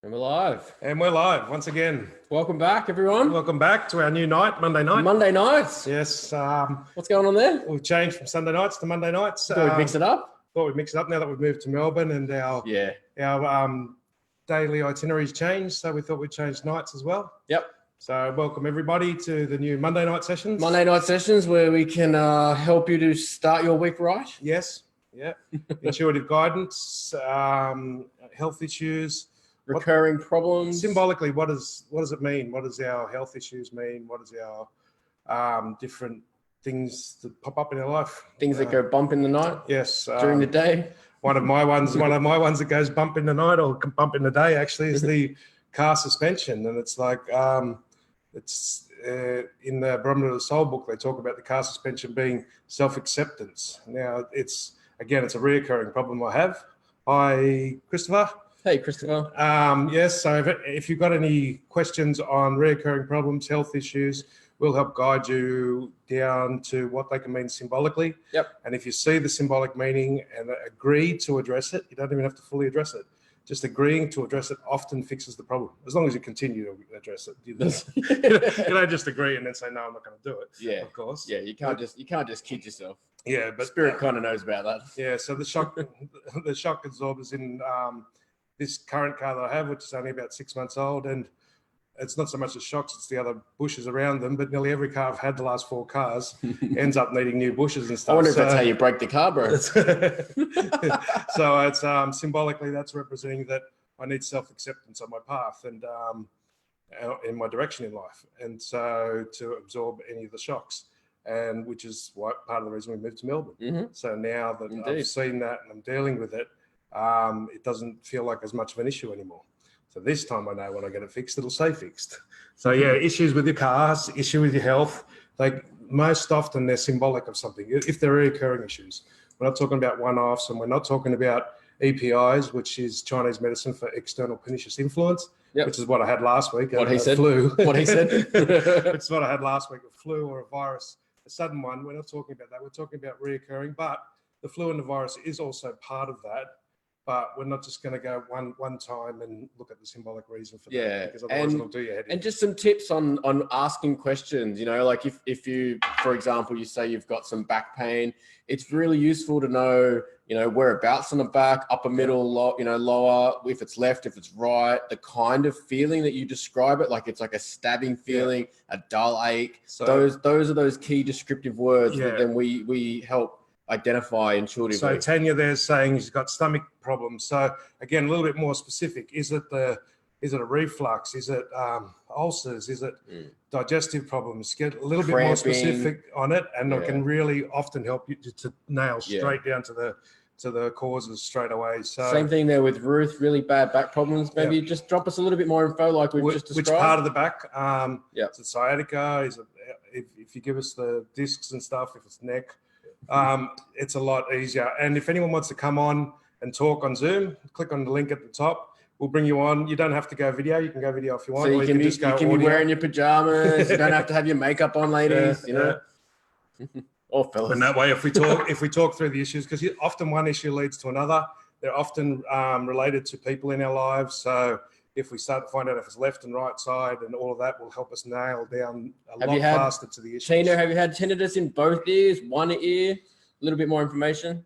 And we're live. And we're live once again. Welcome back, everyone. Welcome back to our new night, Monday night. Monday nights. Yes. What's going on there? We've changed from Sunday nights to Monday nights. Thought we'd mix it up. Thought we'd mix it up now that we've moved to Melbourne and our daily itineraries changed. So we thought we'd change nights as well. Yep. So welcome everybody to the new Monday night sessions. Monday night sessions where we can help you to start your week right. Yes. Yeah. Intuitive guidance, health issues. Recurring problems. Symbolically, what does it mean? What does our health issues mean? What does our different things that pop up in our life? Things that go bump in the night. Yes. During the day. One of my ones that goes bump in the night or bump in the day actually is the car suspension, and it's like it's in the Barometer of the Soul book they talk about the car suspension being self-acceptance. Now it's a reoccurring problem I have. Hi, Christopher. Hey, Christopher. Yes, so if you've got any questions on reoccurring problems, health issues, we'll help guide you down to what they can mean symbolically. Yep. And if you see the symbolic meaning and agree to address it, you don't even have to fully address it. Just agreeing to address it often fixes the problem, as long as you continue to address it. You don't just agree and then say, no, I'm not going to do it. Yeah. Of course. Yeah, you can't just kid yourself. Yeah, but Spirit kind of knows about that. Yeah, so the shock absorbers in this current car that I have, which is only about 6 months old, and it's not so much the shocks, it's the other bushes around them, but nearly every car I've had the last 4 cars ends up needing new bushes and stuff. I wonder if that's how you break the car, bro. So it's symbolically that's representing that I need self-acceptance on my path and in my direction in life, and so to absorb any of the shocks, and which is part of the reason we moved to Melbourne. Mm-hmm. So now that Indeed. I've seen that and I'm dealing with it, it doesn't feel like as much of an issue anymore. So this time I know when I get it fixed, it'll stay fixed. So yeah, issues with your cars, issue with your health, like most often they're symbolic of something. If they're recurring issues, we're not talking about one-offs, and we're not talking about EPIs, which is Chinese medicine for external pernicious influence, which is what I had last week. What he said. Flu. What he said. Which is what I had last week, a flu or a virus, a sudden one. We're not talking about that. We're talking about reoccurring, but the flu and the virus is also part of that. But we're not just going to go one time and look at the symbolic reason for that, because otherwise it'll do your head in. And just some tips on asking questions, like if you, for example, you say you've got some back pain, it's really useful to know, whereabouts on the back, upper, middle, lower, if it's left, if it's right, the kind of feeling that you describe it, like it's like a stabbing feeling, a dull ache. So those are those key descriptive words that then we help identify intuitively. So Tanya there's saying she's got stomach problems. So again, a little bit more specific. Is it a reflux? Is it ulcers? Is it digestive problems? Get a little bit more specific on it, and it can really often help you to nail straight down to the causes straight away. So same thing there with Ruth, really bad back problems. Maybe just drop us a little bit more info like we've just described. Which part of the back? Is it sciatica? Is it if you give us the discs and stuff, if it's neck, it's a lot easier. And if anyone wants to come on and talk on Zoom, click on the link at the top. We'll bring you on. You don't have to go video. You can go video if you want. So you can be wearing your pajamas. You don't have to have your makeup on, ladies. Or fellas. And that way, if we talk through the issues, because often one issue leads to another. They're often related to people in our lives. So if we start to find out if it's left and right side and all of that, will help us nail down a lot faster to the issues. Tina, have you had tinnitus in both ears, one ear? A little bit more information.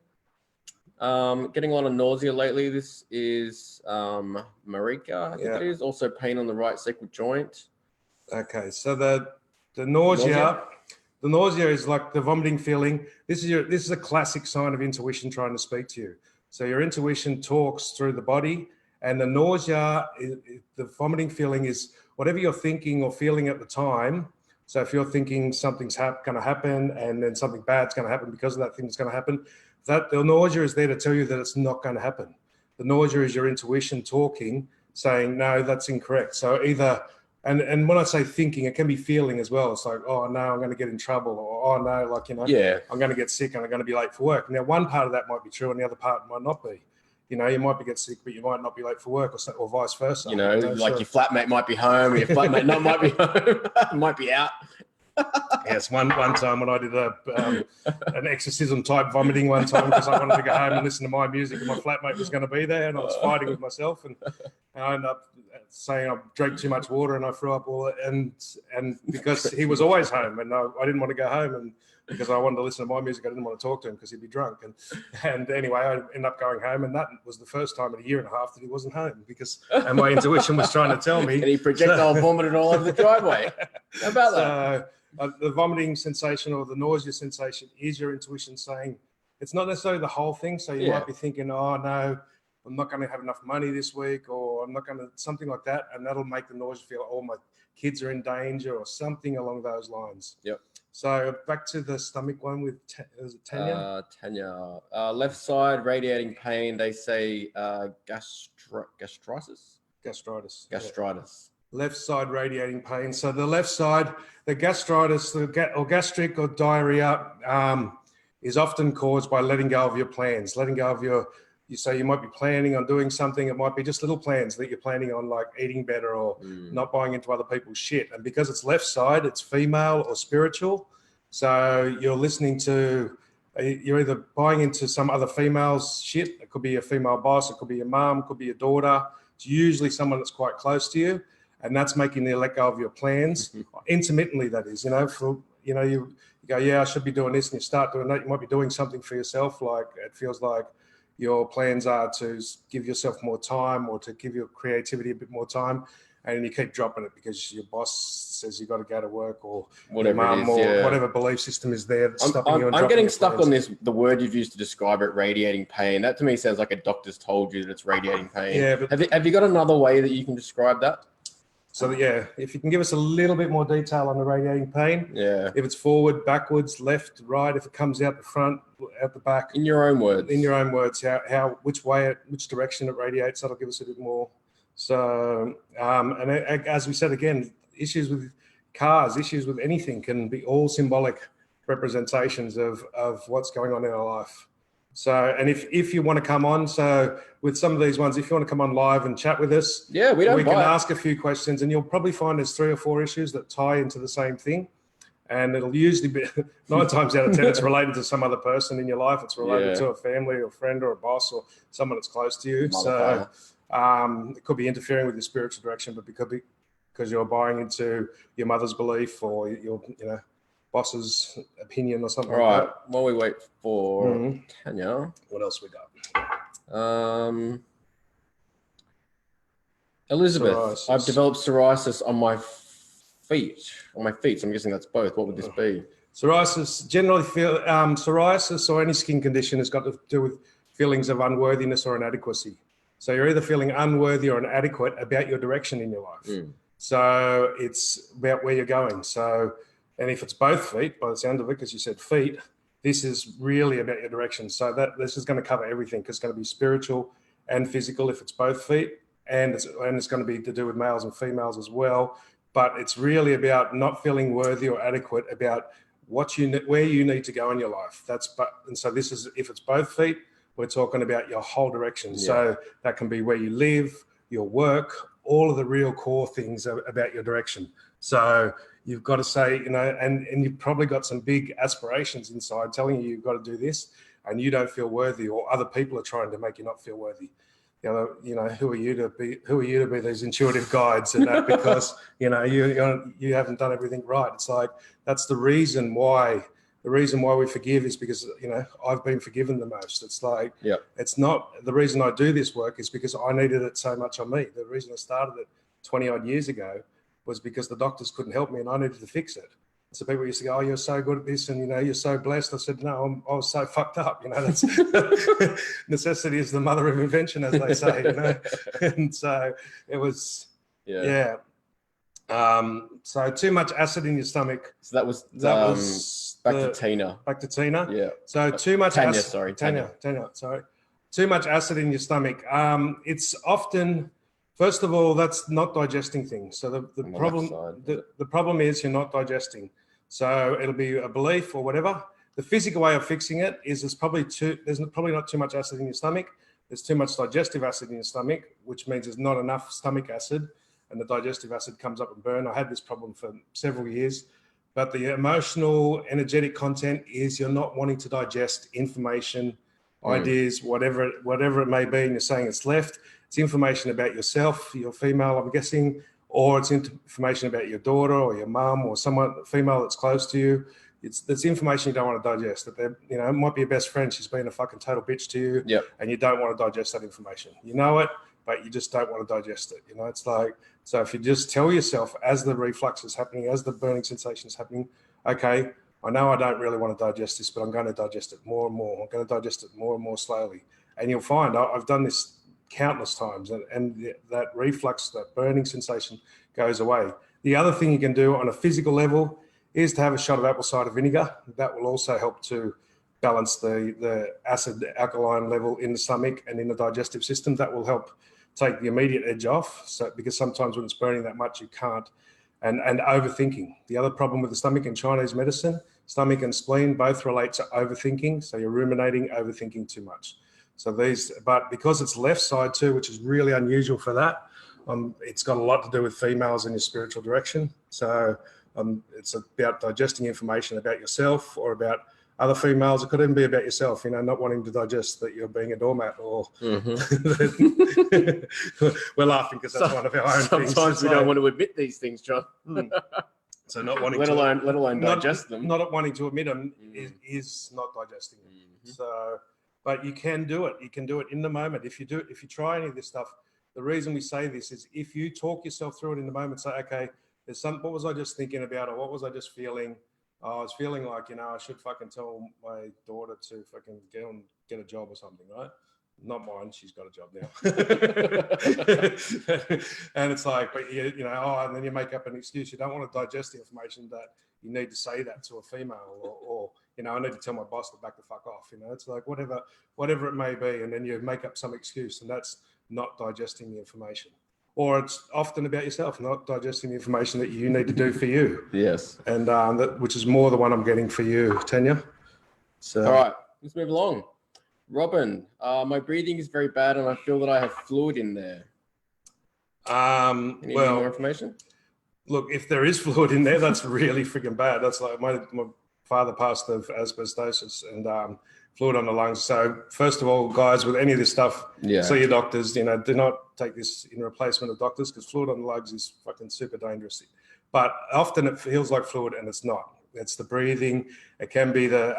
Getting a lot of nausea lately. This is Marika, I think it is. Also pain on the right sacral joint. Okay, so the nausea is like the vomiting feeling. This is a classic sign of intuition trying to speak to you. So your intuition talks through the body. And the nausea, the vomiting feeling is whatever you're thinking or feeling at the time. So if you're thinking something's going to happen and then something bad's going to happen because of that thing that's going to happen, that the nausea is there to tell you that it's not going to happen. The nausea is your intuition talking, saying, no, that's incorrect. So either, and when I say thinking, it can be feeling as well. It's like, oh, no, I'm going to get in trouble. Or, oh, no, I'm going to get sick and I'm going to be late for work. Now, one part of that might be true and the other part might not be. You might get sick, but you might not be late for work, or vice versa. Your flatmate might be home, or your flatmate might be home, might be out. Yes, one time when I did an exorcism type vomiting one time because I wanted to go home and listen to my music, and my flatmate was going to be there, and I was fighting with myself, and I ended up saying I drank too much water and I threw up all, and because he was always home, and I didn't want to go home, and because I wanted to listen to my music, I didn't want to talk to him because he'd be drunk, and anyway, I ended up going home, and that was the first time in a year and a half that he wasn't home and my intuition was trying to tell me. And he projectile vomited all over the driveway. How about that? The vomiting sensation or the nausea sensation is your intuition saying, it's not necessarily the whole thing. So you might be thinking, oh no, I'm not going to have enough money this week, or I'm not going to, something like that. And that'll make the nausea feel, oh, my kids are in danger or something along those lines. Yep. So back to the stomach one with, is it Tanya? Tanya. Left side, radiating pain. They say gastritis? Gastritis. Gastritis. Left side radiating pain. So the left side, the gastritis or gastric or diarrhea is often caused by letting go of your plans, letting go of you say you might be planning on doing something. It might be just little plans that you're planning on, like eating better or not buying into other people's shit. And because it's left side, it's female or spiritual. So you're listening to, you're either buying into some other female's shit. It could be a female boss. It could be your mom, it could be your daughter. It's usually someone that's quite close to you. And that's making you let go of your plans intermittently. That is, you go, yeah, I should be doing this, and you start doing that. You might be doing something for yourself. Like it feels like your plans are to give yourself more time or to give your creativity a bit more time, and you keep dropping it because your boss says you got to go to work or whatever your mum it is, or whatever belief system is there that's stopping you. I'm getting stuck on this. The word you've used to describe it, radiating pain. That to me sounds like a doctor's told you that it's radiating pain. Yeah, but have you got another way that you can describe that? So yeah, if you can give us a little bit more detail on the radiating pain. Yeah. If it's forward, backwards, left, right, if it comes out the front, out the back. In your own words. In your own words, which direction it radiates, that'll give us a bit more. So, and as we said again, issues with cars, issues with anything can be all symbolic representations of what's going on in our life. So, and if you want to come on, so with some of these ones, if you want to come on live and chat with us, we can ask a few questions, and you'll probably find there's 3 or 4 issues that tie into the same thing. And it'll usually be 9 times out of 10, it's related to some other person in your life. It's related to a family or a friend or a boss or someone that's close to you. So it could be interfering with your spiritual direction, but because you're buying into your mother's belief or your, boss's opinion or something. All right. Like while we wait for Tanya, what else we got? Elizabeth, psoriasis. I've developed psoriasis on my feet. So I'm guessing that's both. What would this be? Psoriasis, generally psoriasis or any skin condition has got to do with feelings of unworthiness or inadequacy. So you're either feeling unworthy or inadequate about your direction in your life. So it's about where you're going. So, and if it's both feet, by the sound of it, because you said feet, this is really about your direction. So this is going to cover everything, because it's going to be spiritual and physical if it's both feet, and it's going to be to do with males and females as well. But it's really about not feeling worthy or adequate about where you need to go in your life. And so this is, if it's both feet, we're talking about your whole direction. Yeah. So that can be where you live, your work, all of the real core things about your direction. So you've got to say, and you've probably got some big aspirations inside telling you you've got to do this, and you don't feel worthy, or other people are trying to make you not feel worthy. Who are you to be these intuitive guides and that, because you haven't done everything right. It's like, that's the reason why we forgive is because I've been forgiven the most. It's like, it's not the reason I do this work is because I needed it so much on me. The reason I started it 20 odd years ago was because the doctors couldn't help me and I needed to fix it. So people used to go, "Oh, you're so good at this, and you're so blessed." I said, "No, I was so fucked up." That's necessity is the mother of invention, as they say. And so it was, so too much acid in your stomach. So that was back to Tina. Back to Tina. Yeah. So too much Tanya, acid. sorry, Tanya. Sorry. Too much acid in your stomach. It's often. First of all, that's not digesting things. So the problem is you're not digesting. So it'll be a belief or whatever. The physical way of fixing it is there's probably not too much acid in your stomach. There's too much digestive acid in your stomach, which means there's not enough stomach acid, and the digestive acid comes up and burn. I had this problem for several years. But the emotional, energetic content is you're not wanting to digest information, ideas, whatever it may be, and you're saying it's left. It's information about yourself, you're female, I'm guessing, or it's information about your daughter or your mum or someone female that's close to you. It's information you don't want to digest. That it might be your best friend. She's been a fucking total bitch to you, and you don't want to digest that information. You know it, but you just don't want to digest it. It's like, so if you just tell yourself as the reflux is happening, as the burning sensation is happening, okay, I know I don't really want to digest this, but I'm going to digest it more and more. I'm going to digest it more and more slowly. And you'll find I've done this countless times, and that reflux, that burning sensation goes away. The other thing you can do on a physical level is to have a shot of apple cider vinegar. That will also help to balance the acid alkaline level in the stomach and in the digestive system. That will help take the immediate edge off. So because sometimes when it's burning that much, you can't. And overthinking. The other problem with the stomach in Chinese medicine, stomach and spleen both relate to overthinking. So you're ruminating, overthinking too much. So but because it's left side too, which is really unusual for that, it's got a lot to do with females in your spiritual direction. So it's about digesting information about yourself or about other females. It could even be about yourself, not wanting to digest that you're being a doormat or we're laughing because that's one of our own things. Sometimes we don't want to admit these things, John. So not wanting let alone digest them. Not wanting to admit them is not digesting them. So, but you can do it. You can do it in the moment. If you try any of this stuff, the reason we say this is if you talk yourself through it in the moment, say, okay, what was I just thinking about, or what was I just feeling? I was feeling like, I should fucking tell my daughter to fucking get a job or something, right? Not mine. She's got a job now. And it's like, but and then you make up an excuse. You don't want to digest the information that you need to say that to a female or I need to tell my boss to back the fuck off. It's like whatever it may be. And then you make up some excuse, and that's not digesting the information. Or it's often about yourself, not digesting the information that you need to do for you. Yes. And which is more the one I'm getting for you, Tanya. So. All right, let's move along. Robin, my breathing is very bad and I feel that I have fluid in there. Any more information? Look, if there is fluid in there, that's really freaking bad. That's like my father passed of asbestosis and fluid on the lungs. So first of all, guys, with any of this stuff, see your doctors. Do not take this in replacement of doctors because fluid on the lungs is fucking super dangerous. But often it feels like fluid and it's not. It's the breathing. It can be the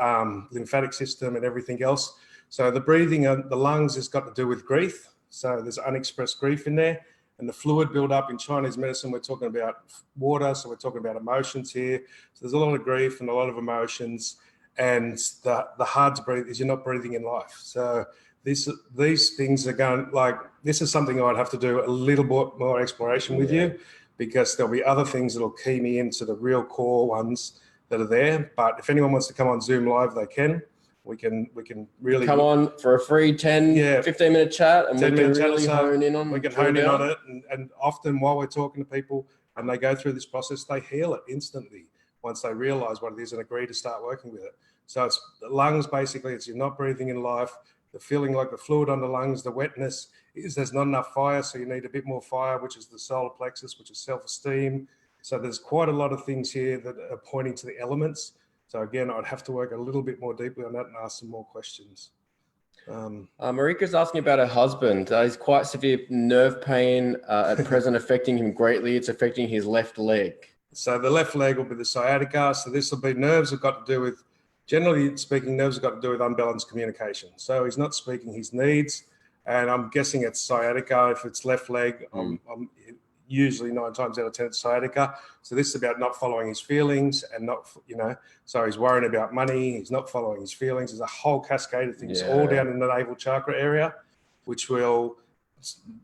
lymphatic system and everything else. So the breathing and the lungs has got to do with grief. So there's unexpressed grief in there. And the fluid build up in Chinese medicine, we're talking about water. So we're talking about emotions here. So there's a lot of grief and a lot of emotions. And the hard to breathe is you're not breathing in life. So these things are going, like, this is something I'd have to do a little bit more exploration with you, because there'll be other things that'll key me into the real core ones that are there. But if anyone wants to come on Zoom Live, they can. We can really come on for a free 15-minute chat, and we can really hone in on. We can hone in on it, and often while we're talking to people and they go through this process, they heal it instantly once they realise what it is and agree to start working with it. So it's the lungs, basically. It's you're not breathing in life. The feeling like the fluid on the lungs, the wetness is there's not enough fire, so you need a bit more fire, which is the solar plexus, which is self-esteem. So there's quite a lot of things here that are pointing to the elements. So again, I'd have to work a little bit more deeply on that and ask some more questions. Marika's asking about her husband. He's quite severe nerve pain at present, affecting him greatly. It's affecting his left leg. So the left leg will be the sciatica. So this will be nerves have got to do with, generally speaking, nerves have got to do with unbalanced communication. So he's not speaking his needs. And I'm guessing it's sciatica. If it's left leg, I'm usually 9 times out of 10 it's sciatica. So this is about not following his feelings and not, so he's worrying about money. He's not following his feelings. There's a whole cascade of things all down in the navel chakra area,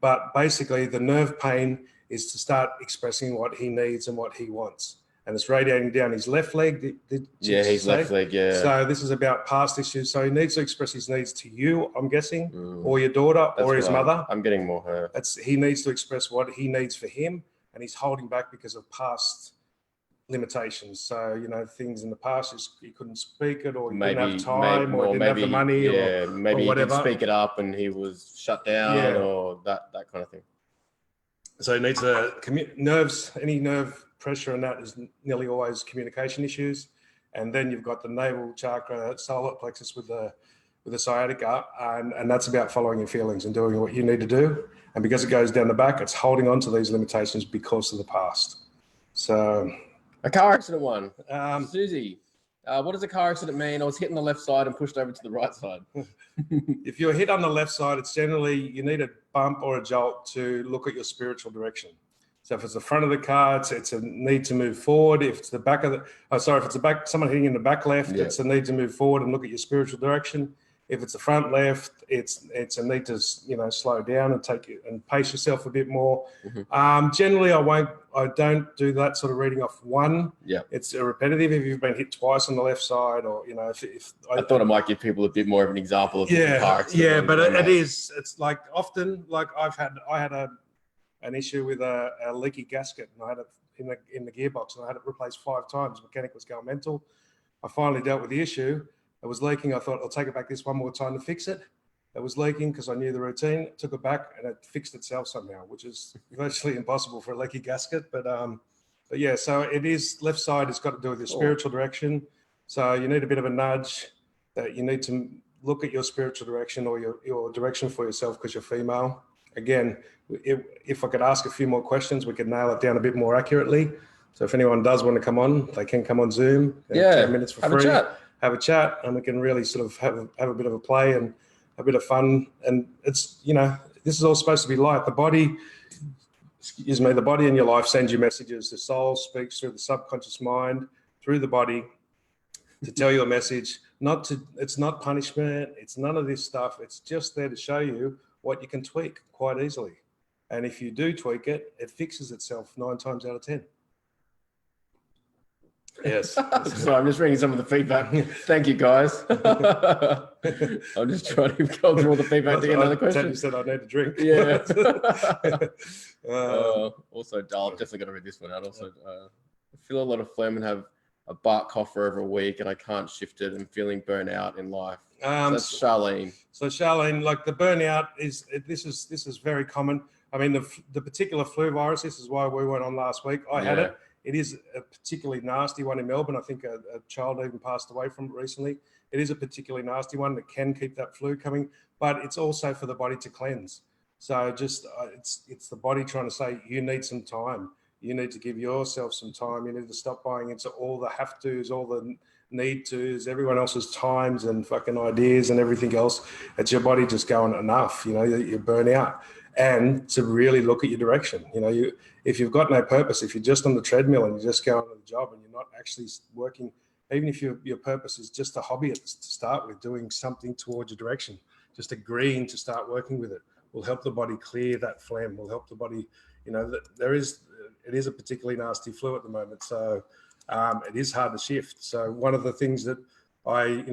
but basically the nerve pain is to start expressing what he needs and what he wants. And it's radiating down his left leg. His left leg, So this is about past issues. So he needs to express his needs to you, I'm guessing, or your daughter, or his mother. I'm getting more her. He needs to express what he needs for him, and he's holding back because of past limitations. So, things in the past, he couldn't speak it, or he didn't have time, or didn't have the money, or maybe he whatever. didn't speak it up and he was shut down, or that kind of thing. So he needs nerves, any nerve pressure and that is nearly always communication issues. And then you've got the navel chakra, solar plexus with the sciatica, and that's about following your feelings and doing what you need to do. And because it goes down the back, it's holding on to these limitations because of the past. So, a car accident one. um, Susie, what does a car accident mean? I was hit on the left side and pushed over to the right side. if you're hit on the left side, it's generally you need a bump or a jolt to look at your spiritual direction. So if it's the front of the car, it's a need to move forward. If it's the back of if it's the back, someone hitting in the back left, Yeah. it's a need to move forward and look at your spiritual direction. If it's the front left, it's a need to slow down and pace yourself a bit more. Generally, I don't do that sort of reading off one. Yeah, it's a repetitive. If you've been hit twice on the left side, or if I thought it might give people a bit more of an example of yeah, car accident. yeah, but it is. It's like often, like I had an issue with a leaky gasket, and I had it in the gearbox, and I had it replaced 5 times. The mechanic was going mental. I finally dealt with the issue. It was leaking. I thought I'll take it back this one more time to fix it. It was leaking because I knew the routine. Took it back and it fixed itself somehow, which is virtually impossible for a leaky gasket. But yeah, so it is left side. It's got to do with your spiritual direction. So you need a bit of a nudge. That you need to look at your spiritual direction or your direction for yourself because you're female. Again, if I could ask a few more questions, we could nail it down a bit more accurately. So if anyone does want to come on, they can come on Zoom. 10 minutes for free. Have a chat, and we can really sort of have a bit of a play and a bit of fun. And it's, this is all supposed to be light. The body and your life sends you messages. The soul speaks through the subconscious mind, through the body to tell you a message. It's not punishment. It's none of this stuff. It's just there to show you what you can tweak quite easily. And if you do tweak it, it fixes itself 9 times out of 10. Yes. So I'm just reading some of the feedback. Thank you, guys. I'm just trying to go through all the feedback to get another question. You said I need a drink. Yeah. Also, I've definitely got to read this one out. Also, I feel a lot of phlegm and have a bark cough for over a week, and I can't shift it. And feeling burnt out in life. So that's Charlene. So Charlene, like the burnout this is very common. I mean, the particular flu virus. This is why we went on last week. I had it. It is a particularly nasty one in Melbourne. I think a child even passed away from it recently. It is a particularly nasty one that can keep that flu coming, but it's also for the body to cleanse. So just it's the body trying to say, you need some time. You need to give yourself some time. You need to stop buying into all the have tos, all the need tos, everyone else's times and fucking ideas and everything else. It's your body just going enough, you burn out. And to really look at your direction. If you've got no purpose, if you're just on the treadmill and you're just going to the job and you're not actually working, even if your purpose is just a hobby to start with, doing something towards your direction, just agreeing to start working with it will help the body clear that phlegm, will help the body, it is a particularly nasty flu at the moment. So it is hard to shift. So one of the things that I,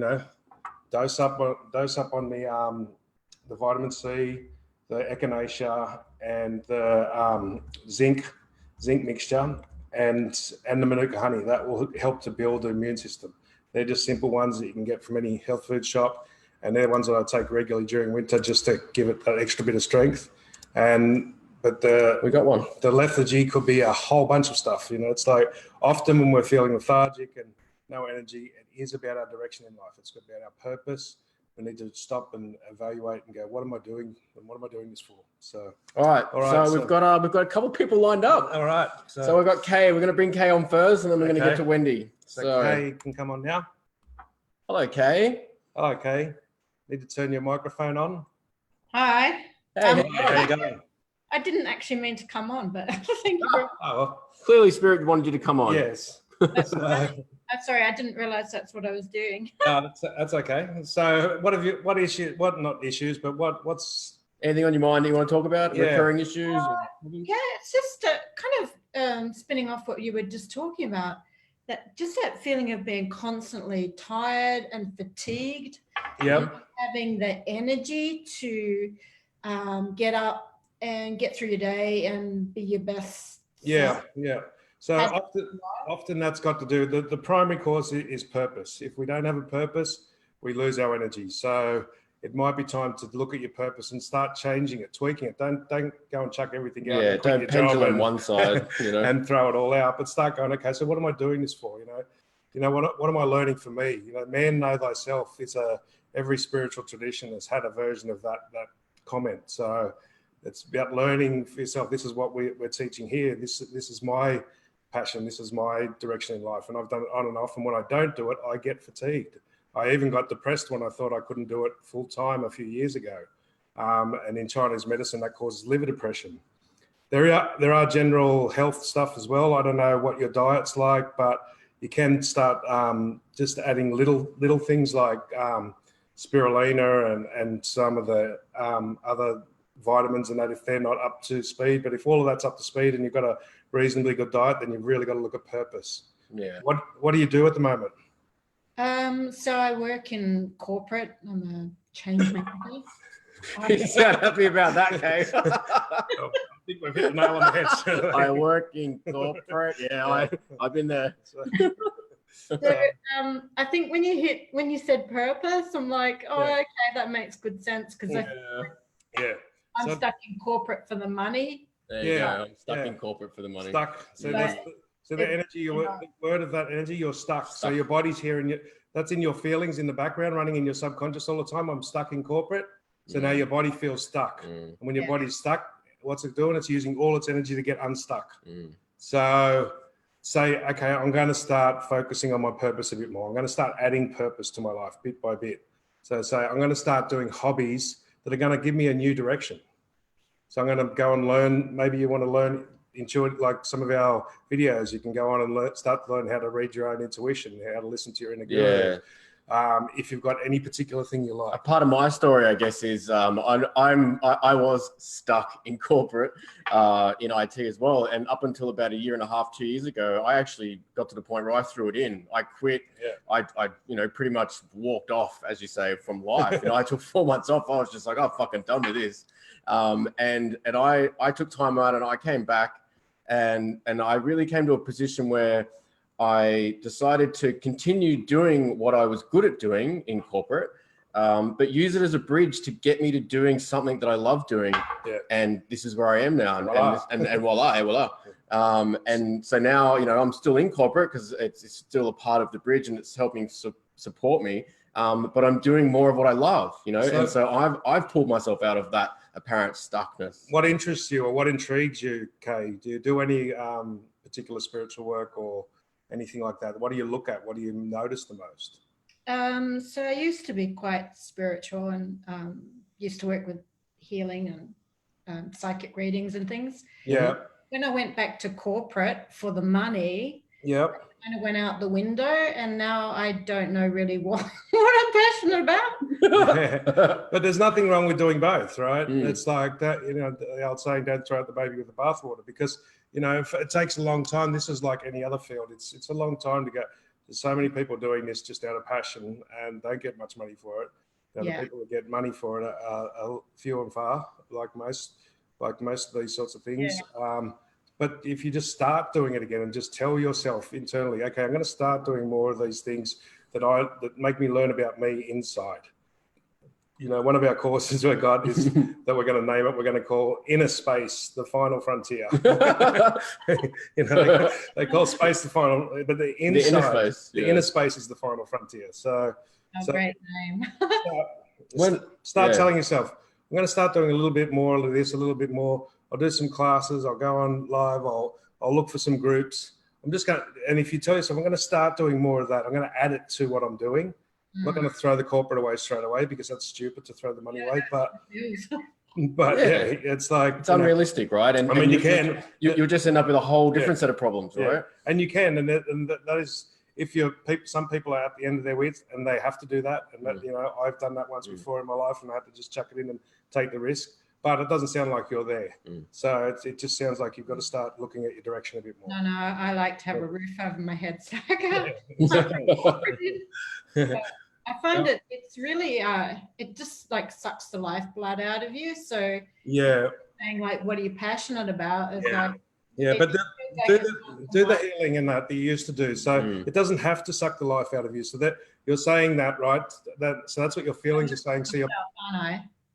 dose up on the vitamin C, the echinacea and the zinc mixture and the Manuka honey. That will help to build the immune system. They're just simple ones that you can get from any health food shop, and they're ones that I take regularly during winter just to give it that extra bit of strength. But we got one. The lethargy could be a whole bunch of stuff. It's like often when we're feeling lethargic and no energy, it is about our direction in life. It's about our purpose. We need to stop and evaluate and go, what am I doing? And what am I doing this for? So, all right. So we've got a couple of people lined up. All right. So we've got Kay. We're going to bring Kay on first, and then we're going to get to Wendy. So Kay can come on now. Hello, Kay. Hello, Kay. Need to turn your microphone on. Hi. Hey, how you going? I didn't actually mean to come on, but thank you. Clearly, Spirit wanted you to come on. Yes. I'm sorry, I didn't realize that's what I was doing. No, that's okay. So, what's anything on your mind that you want to talk about? Yeah. Recurring issues? Yeah, it's just kind of spinning off what you were just talking about. That feeling of being constantly tired and fatigued. Yep. Having the energy to get up and get through your day and be your best. Yeah. So often that's got to do, the primary cause is purpose. If we don't have a purpose, we lose our energy. So it might be time to look at your purpose and start changing it, tweaking it. Don't go and chuck everything out. Yeah, and quit don't your job pendulum and- one side, you know. and throw it all out, but start going, okay, so what am I doing this for? What am I learning for me? Man, know thyself is every spiritual tradition has had a version of that comment. So it's about learning for yourself. This is what we're teaching here. This is my passion. This is my direction in life. And I've done it on and off. And when I don't do it, I get fatigued. I even got depressed when I thought I couldn't do it full time a few years ago. And in Chinese medicine, that causes liver depression. There are general health stuff as well. I don't know what your diet's like, but you can start just adding little things like spirulina and some of the other vitamins and that, if they're not up to speed. But if all of that's up to speed and you've got a reasonably good diet, then you've really got to look at purpose. Yeah. What do you do at the moment? So I work in corporate. I'm a change maker. You sound happy about that, Kay. I think we've hit the nail on the head. I work in corporate. Yeah, I've been there. So I think when you said purpose, I'm like, oh, Yeah. okay, that makes good sense because Yeah. I'm So- stuck in corporate for the money. There you Yeah, go. I'm stuck yeah. in corporate for the money. Stuck. So Yeah. the energy, the word of that energy, you're stuck. So Stuck. your body's here and that's in your feelings in the background, running in your subconscious all the time. I'm stuck in corporate. So now your body feels stuck. Mm, And when your Yeah. body's stuck, what's it doing? It's using all its energy to get unstuck. mm. So say, okay, I'm going to start focusing on my purpose a bit more. I'm going to start adding purpose to my life bit by bit. So say, I'm going to start doing hobbies that are going to give me a new direction. So I'm going to go and learn, maybe you want to learn intuitive, like some of our videos, you can go on and start to learn how to read your own intuition, how to listen to your inner guru. If you've got any particular thing you A like. part of my story, I guess, is I was stuck in corporate in IT as well, and up until about 1.5 years, 2 years ago, I actually got to the point where I threw it in. I quit. Yeah. I pretty much walked off, as you say, from life. I took 4 months off. I was just like, I'm fucking done with this. And I took time out and I came back, and I really came to a position where I decided to continue doing what I was good at doing in corporate, but use it as a bridge to get me to doing something that I love doing. Yeah. And this is where I am now. Voila. And voila. And so now, I'm still in corporate because it's still a part of the bridge and it's helping support me. But I'm doing more of what I love, and so I've pulled myself out of that apparent stuckness. What interests you or what intrigues you, Kay? Do you do any particular spiritual work or anything like that? What do you look at? What do you notice the most? So I used to be quite spiritual and used to work with healing and psychic readings and things. Yeah. When I went back to corporate for the money, Yep. kind of went out the window, and now I don't know really what I'm passionate about. But there's nothing wrong with doing both, right? Mm. It's like that, the old saying, don't throw out the baby with the bathwater, because, if it takes a long time. This is like any other field. It's a long time to go. There's so many people doing this just out of passion and don't get much money for it. The people that get money for it are few and far, like most of these sorts of things. But if you just start doing it again and just tell yourself internally, okay, I'm going to start doing more of these things that make me learn about me inside. One of our courses we got is that we're going to name it. We're going to call Inner Space the Final Frontier. They call space the final, but the inside, inner space is the final frontier. So, Great name. Start telling yourself, I'm going to start doing a little bit more of this, a little bit more. I'll do some classes. I'll go on live. I'll look for some groups. I'm just going to, and if you tell yourself, I'm going to start doing more of that, I'm going to add it to what I'm doing. I'm not going to throw the corporate away straight away because that's stupid to throw the money away. But it's like, it's unrealistic, right? And I mean, you'll just end up with a whole different set of problems, right? And you can, and that is, if some people are at the end of their wits and they have to do that. And that, I've done that once before in my life, and I had to just chuck it in and take the risk. But it doesn't sound like you're there. So it just sounds like you've got to start looking at your direction a bit more. No, I like to have a roof over my head. So I find it's really, it just like sucks the lifeblood out of you. So saying like, what are you passionate about? Is like, but do the healing and that you used to do. So it doesn't have to suck the life out of you. So that you're saying that, right? So that's what your feelings are saying. So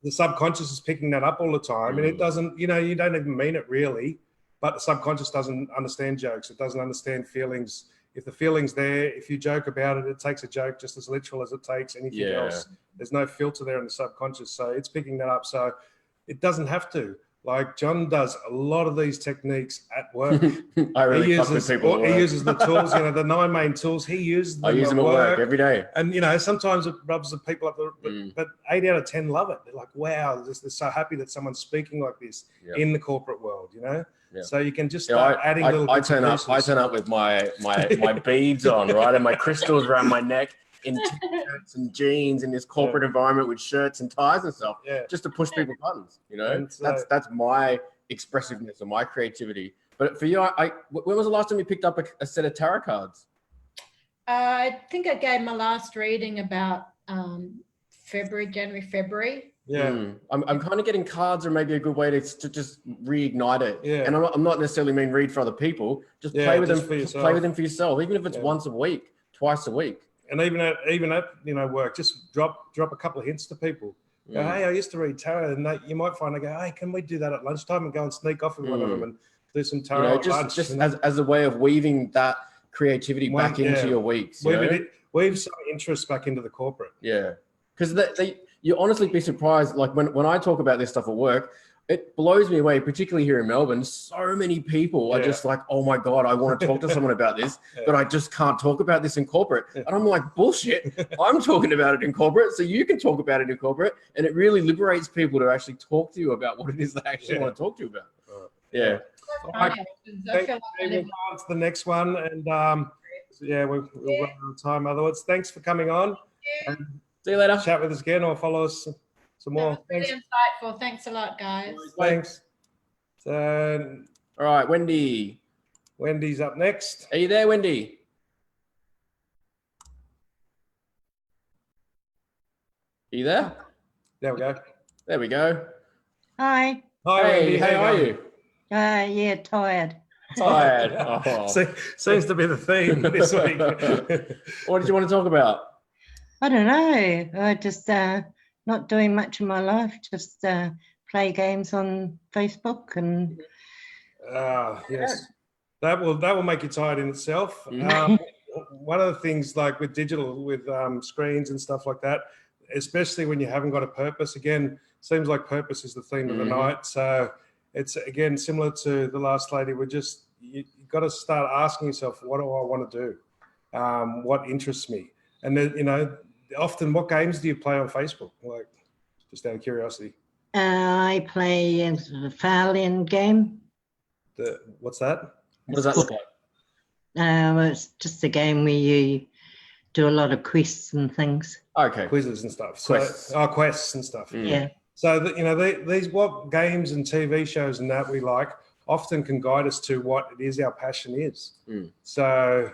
the subconscious is picking that up all the time, and it doesn't. You don't even mean it really, but the subconscious doesn't understand jokes. It doesn't understand feelings. If the feeling's there, if you joke about it, it takes a joke just as literal as it takes anything else. There's no filter there in the subconscious, so it's picking that up. So it doesn't have to. Like John does a lot of these techniques at work. I really he uses the tools, the 9 main tools. He uses them. I use them at work every day. And sometimes it rubs the people up, but 8 out of 10 love it. They're like, wow, they're so happy that someone's speaking like this in the corporate world, So you can just start adding little. I turn up with my beads on, right, and my crystals around my neck, in t-shirts and jeans in this corporate environment with shirts and ties and stuff, just to push people's buttons. That's my expressiveness and my creativity. But for you, when was the last time you picked up a set of tarot cards? I think I gave my last reading about January, February. Yeah, I'm kind of getting cards are maybe a good way to just reignite it. Yeah, and I'm not necessarily mean read for other people. Just play with them. Play with them for yourself, even if it's once a week, twice a week. And even at work, just drop a couple of hints to people. Go, hey, I used to read tarot, and you might find hey, can we do that at lunchtime and go and sneak off with one of them and do some tarot at lunch? Just as a way of weaving that creativity back into your weeks. Weave some interest back into the corporate. Yeah, because you honestly be surprised. Like when I talk about this stuff at work, it blows me away, particularly here in Melbourne. So many people are just like, oh my God, I want to talk to someone about this, but I just can't talk about this in corporate. And I'm like, bullshit. I'm talking about it in corporate, so you can talk about it in corporate. And it really liberates people to actually talk to you about what it is they actually want to talk to you about. Yeah. Thank you. On to the next one. And we'll run out of time otherwise. Thanks for coming on. See you later. Chat with us again or follow us some more. Really insightful. Thanks a lot, guys. Thanks. So, all right, Wendy. Wendy's up next. Are you there, Wendy? Are you there? There we go. There we go. Hi. Hi, hey, Wendy. how are you? Yeah, tired. Tired. Oh. Seems to be the theme this week. What did you want to talk about? I don't know. I just not doing much in my life. Just play games on Facebook and. Yes, that will make you tired in itself. One of the things, like with digital, with screens and stuff like that, especially when you haven't got a purpose. Again, seems like purpose is the theme of the night. So it's again similar to the last lady. You've got to start asking yourself, what do I want to do? What interests me? And then often, what games do you play on Facebook? Like, just out of curiosity. I play a Farlian game. What's that? What does that look like? It's just a game where you do a lot of quests and things. Okay. Quizzes and stuff. Quests. Quests and stuff. Yeah. So these what games and TV shows and that we like often can guide us to what it is our passion is. So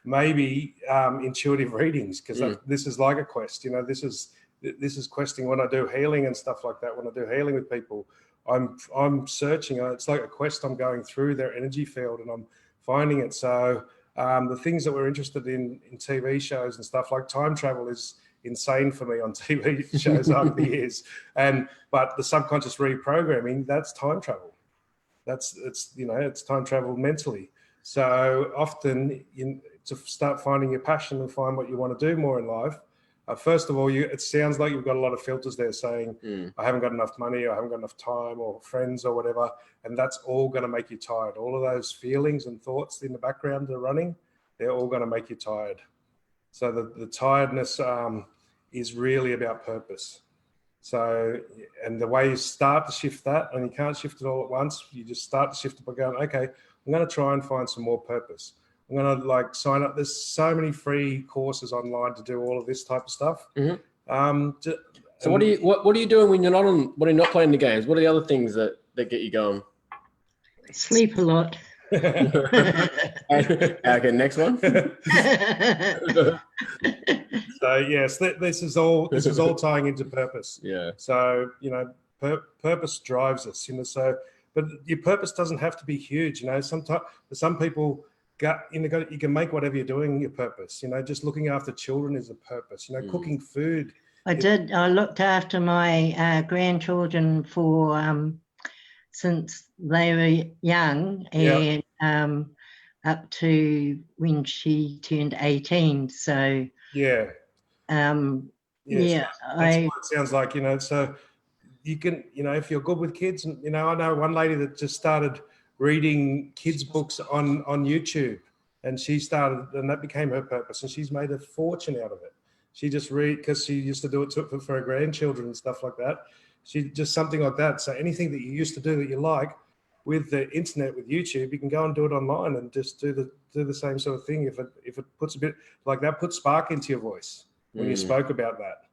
maybe intuitive readings, because this is like a quest. This is questing. When I do healing and stuff like that, when I do healing with people, I'm searching. It's like a quest. I'm going through their energy field and I'm finding it. So the things that we're interested in TV shows and stuff, like time travel, is insane for me on TV shows over the years. But the subconscious reprogramming, that's time travel. It's time travel mentally. So often to start finding your passion and find what you want to do more in life. First of all, it sounds like you've got a lot of filters there saying, I haven't got enough money, or I haven't got enough time, or friends, or whatever. And that's all going to make you tired. All of those feelings and thoughts in the background that are running, they're all going to make you tired. So the tiredness is really about purpose. So, and the way you start to shift that, and you can't shift it all at once, you just start to shift it by going, okay, I'm going to try and find some more purpose. I'm going to sign up. There's so many free courses online to do all of this type of stuff. So what are you doing when you're not playing the games? What are the other things that get you going? Sleep a lot. Okay, next one. So yes, this is all tying into purpose. Yeah. So purpose drives us. So but your purpose doesn't have to be huge. You know, sometimes for some people, you can make whatever you're doing your purpose. You know, just looking after children is a purpose. You know, cooking food. I looked after my grandchildren for since they were young, and up to when she turned 18. So yeah, yeah, that's what it sounds like. You know, so you can, you know, if you're good with kids, and you know, I know one lady that just started reading kids books on YouTube, and she started, and that became her purpose, and she's made a fortune out of it. She just because she used to do it for her grandchildren and stuff like that. She just something like that. So anything that you used to do that you like, with the internet, with YouTube, you can go and do it online and just do the same sort of thing. If it puts a bit like that, put spark into your voice when you spoke about that.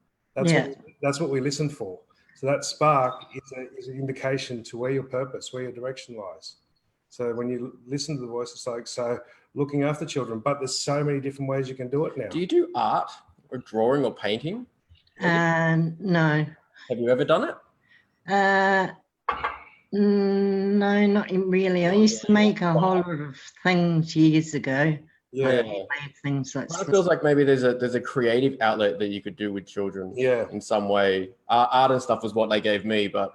That's what we listen for. So that spark is an indication to where your purpose, where your direction lies. So when you listen to the voice, it's like, so looking after children, but there's so many different ways you can do it now. Do you do art or drawing or painting? No. Have you ever done it? No, not really. I used to make a whole lot of things years ago. Yeah. Made things like It feels like maybe there's a creative outlet that you could do with children. Yeah. In some way, art and stuff was what they gave me, but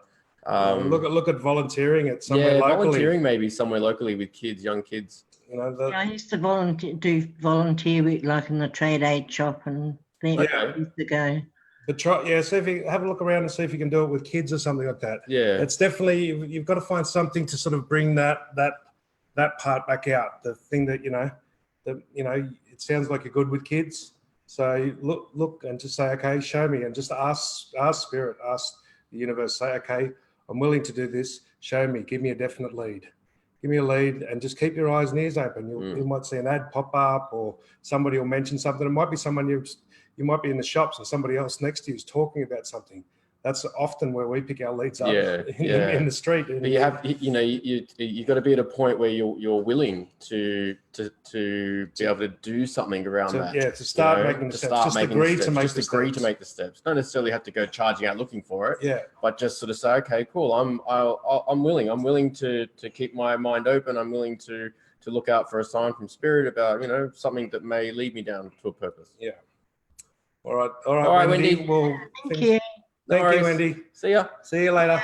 look at volunteering at somewhere locally. Volunteering maybe somewhere locally with kids, young kids. You know, I used to volunteer work, like in the trade aid shop and things years ago. But see if you have a look around and see if you can do it with kids or something like that. Yeah, it's definitely, you've got to find something to sort of bring that part back out. The thing that it sounds like you're good with kids. So look and just say, okay, show me, and just ask spirit, ask the universe, say, okay, I'm willing to do this. Show me, give me a definite lead. Give me a lead, and just keep your eyes and ears open. You might see an ad pop up, or somebody will mention something. It might be someone you might be in the shops and somebody else next to you is talking about something. That's often where we pick our leads up in the street. But you have, you got to be at a point where you're willing to be able to do something around that. Yeah, to start making the steps. Just agree to make the steps. Don't necessarily have to go charging out looking for it. Yeah. But just sort of say, okay, cool. I'm willing. I'm willing to keep my mind open. I'm willing to look out for a sign from spirit about something that may lead me down to a purpose. Yeah. All right, Wendy. Well, thank you. Thank you, Wendy. See ya. See you later.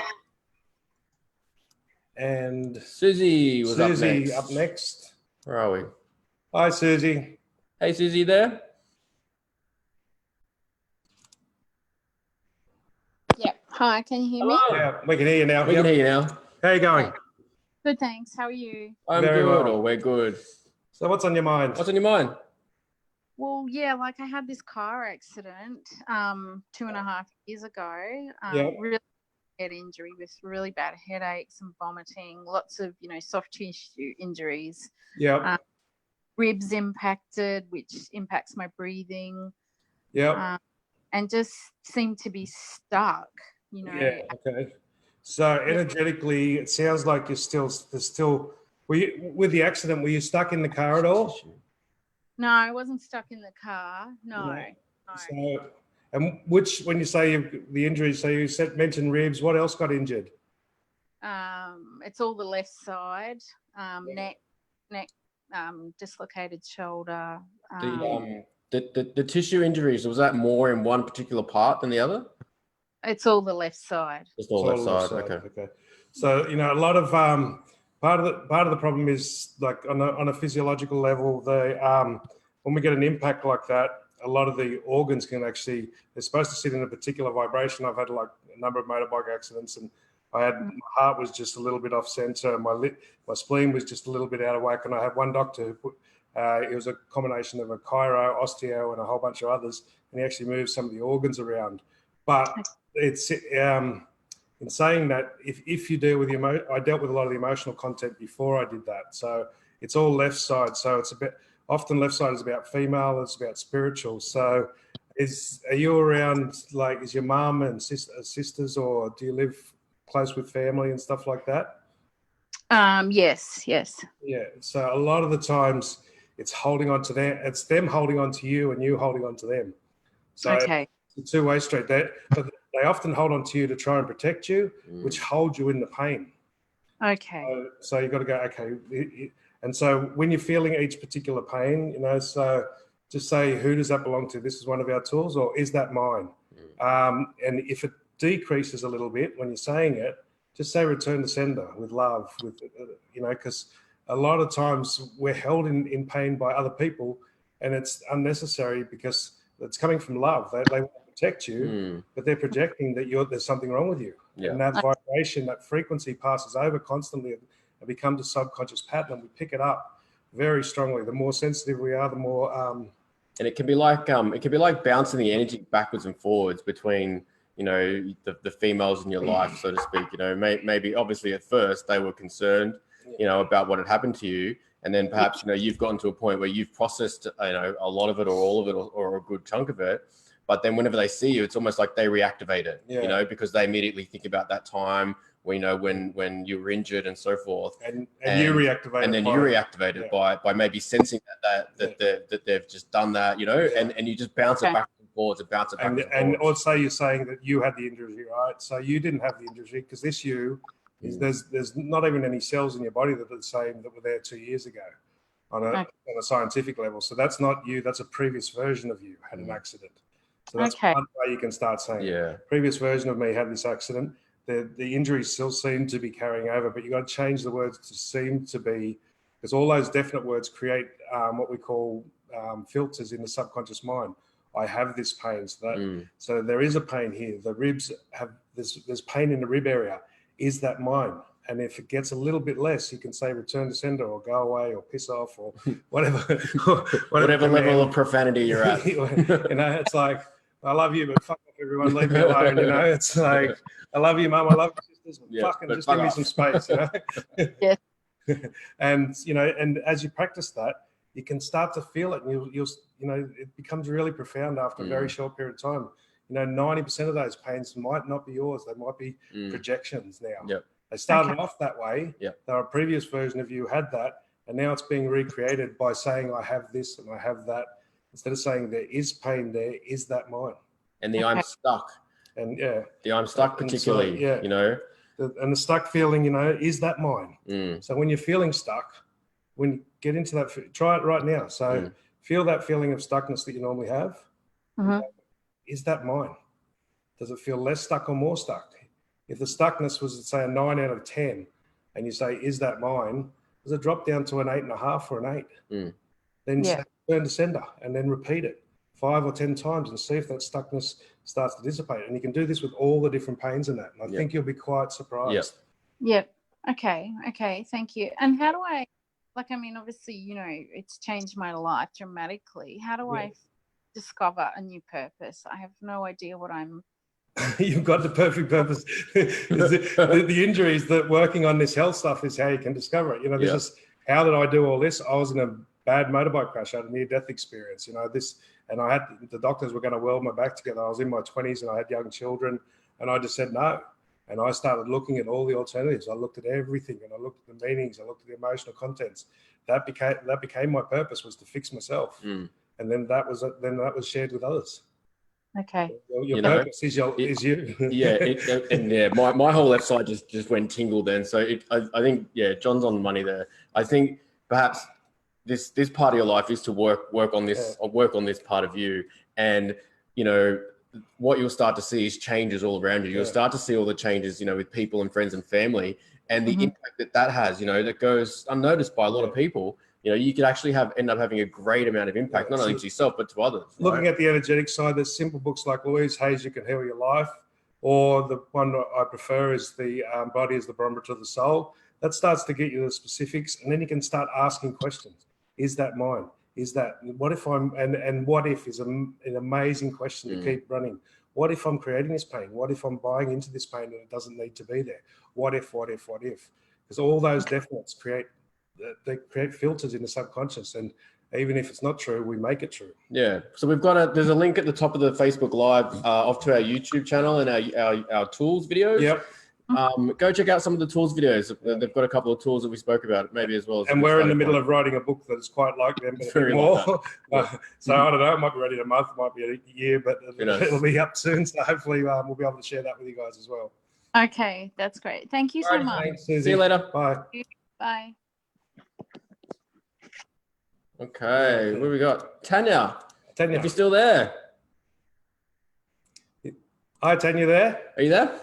And Susie was up next. Where are we? Hi, Susie. Hey, Susie, there? Yep. Hi, can you hear me? Yeah, we can hear you now. We can hear you now. How are you going? Good, thanks. How are you? I'm Very good, well. or we're good. So what's on your mind? What's on your mind? Well, yeah, like I had this car accident 2.5 years ago. Really bad injury with really bad headaches and vomiting, lots of, soft tissue injuries. Yeah. Ribs impacted, which impacts my breathing. Yeah. And just seem to be stuck, Yeah, okay. So energetically, it sounds like there's still, with the accident, were you stuck in the car at all? No, I wasn't stuck in the car. No. So, and when you say the injuries, so you mentioned ribs, what else got injured? It's all the left side, neck, dislocated shoulder. The tissue injuries, was that more in one particular part than the other? It's all the left side. Just all left side. Okay. So a lot of part of the problem is, like, on a physiological level, when we get an impact like that, a lot of the organs they're supposed to sit in a particular vibration. I've had like a number of motorbike accidents, and my heart was just a little bit off center, and my spleen was just a little bit out of whack. And I had one doctor who put, it was a combination of a chiro, osteo, and a whole bunch of others, and he actually moved some of the organs around. But it's in saying that, if you deal with I dealt with a lot of the emotional content before I did that. So it's all left side. So often left side is about female, it's about spiritual. So are you around, like, is your mum and sisters, or do you live close with family and stuff like that? Yes. Yeah. So a lot of the times it's holding on to them. It's them holding on to you and you holding on to them. So it's a two-way street. But they often hold on to you to try and protect you, which holds you in the pain. Okay. So you've got to go, okay. And so when you're feeling each particular pain, so just say, who does that belong to? This is one of our tools, or is that mine? And if it decreases a little bit when you're saying it, just say return to sender with love, because a lot of times we're held in pain by other people, and it's unnecessary because it's coming from love. They want to protect you, but they're projecting that there's something wrong with you. Yeah. And that vibration, that frequency passes over constantly and becomes a subconscious pattern, and we pick it up very strongly. The more sensitive we are, the more and it can be like bouncing the energy backwards and forwards between the females in your life, so to speak. Maybe obviously at first they were concerned about what had happened to you, and then perhaps you've gotten to a point where you've processed a lot of it or all of it or a good chunk of it, but then whenever they see you, it's almost like they reactivate it, because they immediately think about that time when you were injured and so forth, and you reactivate and then you reactivate it by maybe sensing that they've just done that, and you just bounce it back and forwards and bounce it back and also you're saying that you had the injury, right? So you didn't have the injury because this you is there's not even any cells in your body that are the same that were there 2 years ago on a scientific level. So that's not you, that's a previous version of you had an accident. So that's one way you can start saying, previous version of me had this accident. The injuries still seem to be carrying over, but you got to change the words to seem to be, because all those definite words create what we call filters in the subconscious mind. I have this pain, so there is a pain here. The ribs have there's pain in the rib area. Is that mine? And if it gets a little bit less, you can say return to sender or go away or piss off or whatever. whatever level of profanity you're at. It's like, I love you, but fuck off everyone, leave me alone. It's like, I love you, mum, I love you sisters, but just give me some space. Yes. And and as you practice that, you can start to feel it, and you'll it becomes really profound after a very short period of time. 90% of those pains might not be yours; they might be projections now. Yep. They started off that way. Yep. There a previous version of you had that, and now it's being recreated by saying, I have this and I have that. Instead of saying there is pain there, is that mine? And the I'm stuck. And the I'm stuck particularly, and the stuck feeling, is that mine? So when you're feeling stuck, when you get into that, try it right now. So feel that feeling of stuckness that you normally have. Is that mine? Does it feel less stuck or more stuck? If the stuckness was, say, a 9 out of 10, and you say, is that mine? Does it drop down to an 8.5 or an 8? Then say, turn to sender and then repeat it 5 or 10 times and see if that stuckness starts to dissipate. And you can do this with all the different pains in that. And I think you'll be quite surprised. Yep. Okay. Thank you. And how do I, obviously, it's changed my life dramatically. How do I discover a new purpose? I have no idea what I'm. You've got the perfect purpose. the injuries that working on this health stuff is how you can discover it. This is how did I do all this? I was in a bad motorbike crash. I had a near-death experience. And I had the doctors were going to weld my back together. I was in my 20s and I had young children, and I just said no. And I started looking at all the alternatives. I looked at everything, and I looked at the meanings. I looked at the emotional contents. That became my purpose, was to fix myself. And then that was shared with others. Okay. Your purpose is you. My whole left side just went tingle then. So I think John's on the money there. I think perhaps this part of your life is to work on this or work on this part of you, and what you'll start to see is changes all around you. You'll start to see all the changes with people and friends and family, and the impact that has that goes unnoticed by a lot of people. You could actually end up having a great amount of impact, not only to yourself, but to others. Looking at the energetic side, there's simple books like Louise Hay's You Can Heal Your Life, or the one I prefer is the Body is the Barometer of the Soul. That starts to get you the specifics, and then you can start asking questions. Is that mine? Is that, what if I'm, and what if is an amazing question to keep running. What if I'm creating this pain? What if I'm buying into this pain and it doesn't need to be there? What if? Because all those definites create filters in the subconscious, and even if it's not true, we make it true. Yeah. So there's a link at the top of the Facebook Live off to our YouTube channel and our tools videos. Yep. Go check out some of the tools videos. They've got a couple of tools that we spoke about, maybe as well. And we're in the middle of writing a book that is quite like them, but a bit more. So I don't know. It might be ready in a month. It might be a year, but it'll be up soon. So hopefully we'll be able to share that with you guys as well. Okay, that's great. Thank you so Alright, much. Thanks, Susie. See you later. Bye. Bye. Okay, what have we got? Tanya, if Tanya. you're still there. Hi, Tanya there? Are you there?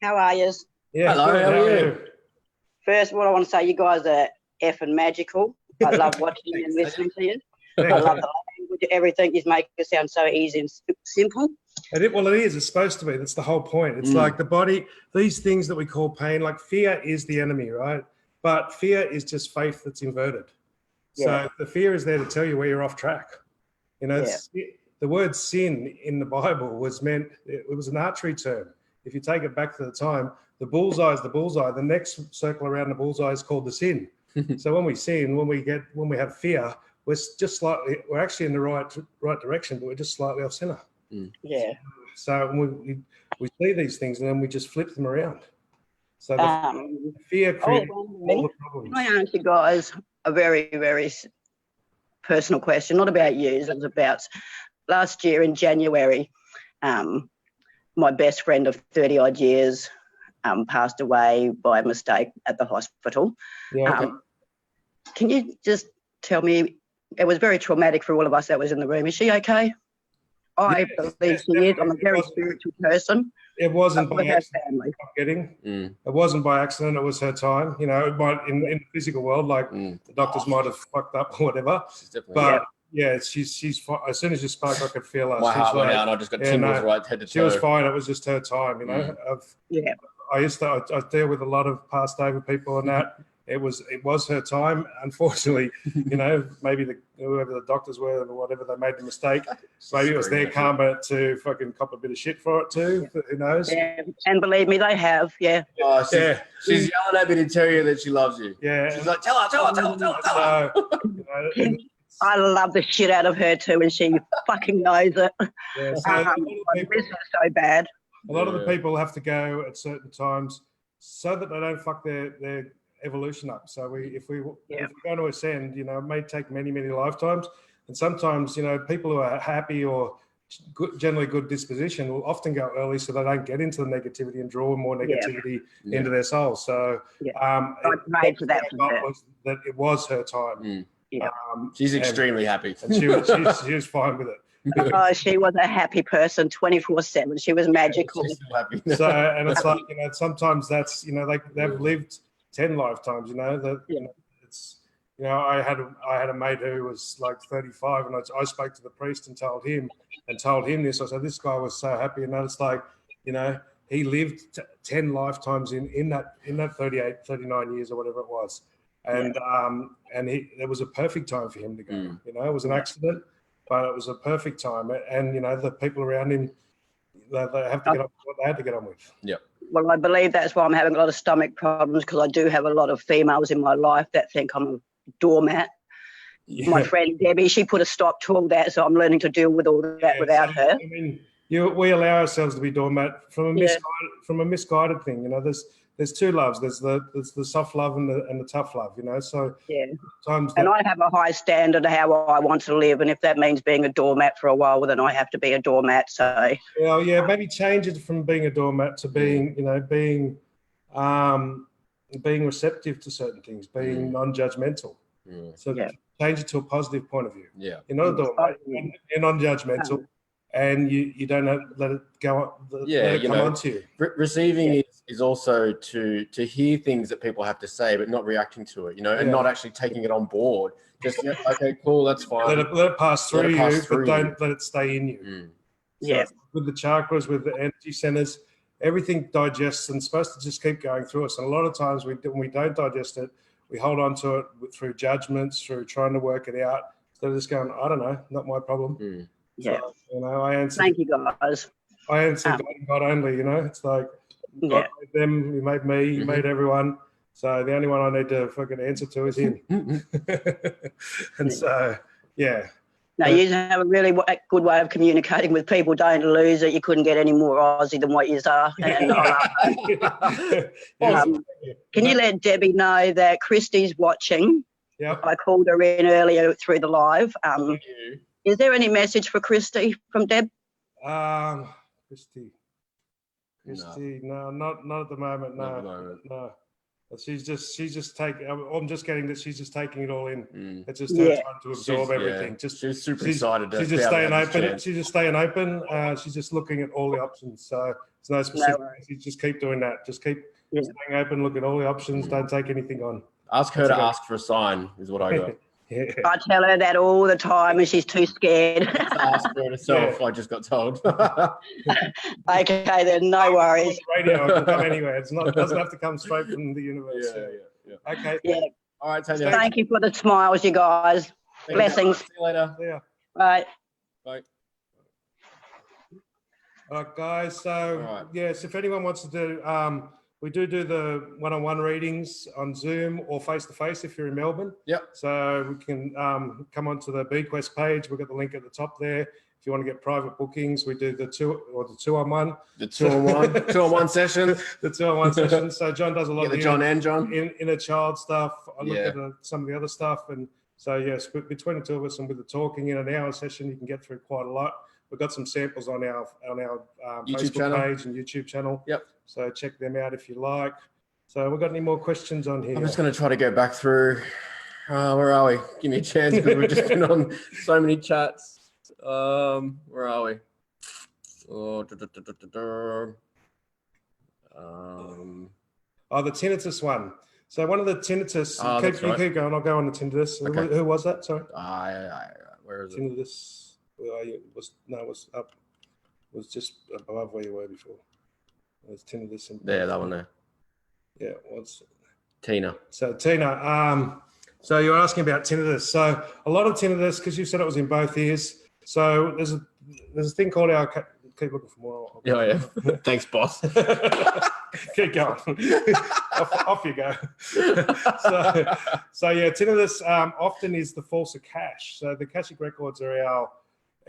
How are you? Yeah, Hello, good. how are you? First of all, I want to say you guys are effing magical. I love watching and listening to you. I Thank love you. the language, everything. You make it sound so easy and simple. Well, it is. It's supposed to be. That's the whole point. It's like the body, these things that we call pain, like fear is the enemy, right? But fear is just faith that's inverted. Yeah. So the fear is there to tell you where you're off track. You know, Yeah. the word sin in the Bible was meant, it was an archery term. If you take it back to the time, the bullseye is the bullseye. The next circle around the bullseye is called the sin. So when we sin, when we have fear, we're actually in the right direction, but we're just slightly off center. Yeah. So we see these things and then we just flip them around. So the fear I was creates all wondering, the problems. can I ask you guys a very, very personal question? Not about you, it was about last year in January. My best friend of 30 odd years passed away by mistake at the hospital. Yeah, okay. Can you just tell me, it was very traumatic for all of us that was in the room. Is she okay? I believe she is. I'm a very spiritual person. It wasn't by With her accident. family. It wasn't by accident. It was her time. You know, it might in the physical world, like the doctors might have fucked up or whatever. But yeah, she's fine. As soon as you spoke, I could feel her. My She's heart went like- out and I just got Yeah, tingles no, right head to toe. She was fine. It was just her time. You know, Yeah. I deal with a lot of passed over people and that. It was her time. Unfortunately, you know, maybe whoever the doctors were or whatever, they made the mistake. Maybe it was their karma to fucking cop a bit of shit for it too. Who knows? Yeah. And believe me, they have. Yeah. Oh, she's Yeah. yelling at me to tell you that she loves you. Yeah. She's like, tell her. So, you know, and- I love the shit out of her too, and she fucking knows it. yeah, so I miss her so bad. a lot of the people have to go at certain times so that they don't fuck their evolution up. So if we're going to ascend, you know, it may take many, many lifetimes. And sometimes, you know, people who are happy or generally good disposition will often go early so they don't get into the negativity and draw more negativity into their souls. So I prayed for that for her. that it was her time. Yeah. She's extremely happy. And she was fine with it. Oh, she was a happy person 24/7. She was magical. She's still happy. So, and it's like, you know, sometimes that's, you know, they've lived 10 lifetimes, you know, that it's, you know, I had a mate who was like 35 and I spoke to the priest and told him this. I said, this guy was so happy. And it's like, you know, he lived 10 lifetimes in that 38, 39 years or whatever it was. And, it was a perfect time for him to go, you know, it was an accident, but it was a perfect time. And, you know, the people around him, they have to get on with what they had to get on with. Yeah. Well, I believe that's why I'm having a lot of stomach problems, because I do have a lot of females in my life that think I'm a doormat. Yeah. My friend Debbie, she put a stop to all that, so I'm learning to deal with all that without her. I mean, we allow ourselves to be doormat from a misguided thing. You know, there's two loves. There's the soft love and the tough love. You know, so and I have a high standard of how I want to live, and if that means being a doormat for a while, well, then I have to be a doormat. So maybe change it from being a doormat to being, you know, being receptive to certain things, being non-judgmental. So change it to a positive point of view. Yeah, you're not a doormat. You're non-judgmental. And you don't let it go. Let it come onto you. Receiving is also to hear things that people have to say, but not reacting to it. You know, and not actually taking it on board. Just okay, cool, that's fine. Let it pass through you, but don't let it stay in you. So with the chakras, with the energy centers, everything digests and supposed to just keep going through us. And a lot of times when we don't digest it, we hold on to it through judgments, through trying to work it out. Instead of just going, I don't know, not my problem. Yeah. So, you know, I answer. Thank you, guys. I answer God only. You know, it's like God made them, He made me, He made everyone. So the only one I need to fucking answer to is Him. And so, No, you have a really good way of communicating with people. Don't lose it. You couldn't get any more Aussie than what you are. And can you let Debbie know that Christy's watching? Yeah. I called her in earlier through the live. Is there any message for Christy from Deb? Christy. Christy, no, not at the moment. Not at the No, moment. no. But she's just taking. I'm just getting that she's just taking it all in. It's just Yeah. her time to absorb everything. Just she's super she's- excited. she's to just be able to staying have this open. chance. She's just staying open. She's just looking at all the options. So there's no specific. worries. You just keep doing that. Just keep Yeah. staying open. Look at all the options. Don't take anything on. Ask her That's to okay. ask for a sign is what I got. Yeah. I tell her that all the time, and she's too scared. To ask for it herself. I just got told. Okay, then no worries. Radio it can come anywhere. It doesn't have to come straight from the universe. yeah. Okay. Yeah. All right, Tanya. Thank you for the smiles, you guys. Thank you. Blessings. See you later. Yeah. Right. Bye. All right, guys. So All right. yes, if anyone wants to do, we do the one-on-one readings on Zoom or face-to-face if you're in Melbourne. Yep. So we can come onto the BQuest page. We've got the link at the top there. If you want to get private bookings, we do the two-on-one. The 2-on-1, 2-on-1 session. The two-on-one session. So John does a lot Get of the the John and John. inner child stuff. I look Yeah. at some of the other stuff, and so yes, between the two of us and with the talking in an hour session, you can get through quite a lot. We've got some samples on our YouTube Facebook channel. page and YouTube channel. Yep. So check them out if you like. So we've got any more questions on here? I'm just going to try to go back through. Where are we? Give me a chance because we've just been on so many chats. Where are we? Oh, the tinnitus one. So one of the tinnitus. Oh, that's right. Keep going. I'll go on the tinnitus. Okay. Who was that? Sorry. Where is it? Tinnitus. Where are you? It was up. It was just above where you were before. There's tinnitus. There, that one there. Yeah. What's Tina. So Tina, so you're asking about tinnitus. So a lot of tinnitus, because you said it was in both ears. So there's a thing called keep looking for more. Oh, yeah. Thanks, boss. Keep going. off you go. so yeah, tinnitus often is the false Akash. So the Akashic records are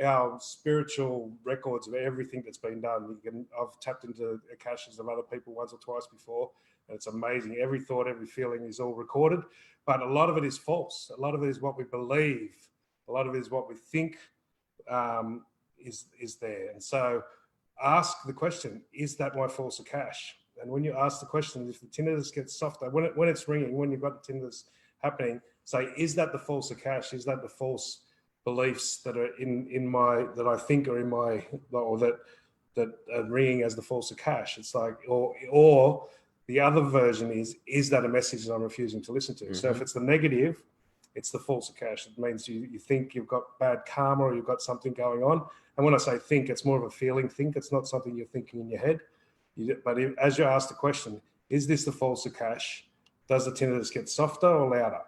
our spiritual records of everything that's been done. I've tapped into Akashas of other people once or twice before, and it's amazing. Every thought, every feeling is all recorded, but a lot of it is false. A lot of it is what we believe. A lot of it is what we think is there. And so ask the question, is that my false Akash? And when you ask the question, if the tinnitus gets softer, when it's ringing, when you've got the tinnitus happening, say, is that the false Akash? Is that the false beliefs that are in my, that I think are in my, or that are ringing as the false Akash? It's like, or the other version is that a message that I'm refusing to listen to? Mm-hmm. So if it's the negative, it's the false Akash. It means you think you've got bad karma or you've got something going on. And when I say think, it's more of a feeling think. It's not something you're thinking in your head. But as you ask the question, is this the false Akash? Does the tinnitus get softer or louder?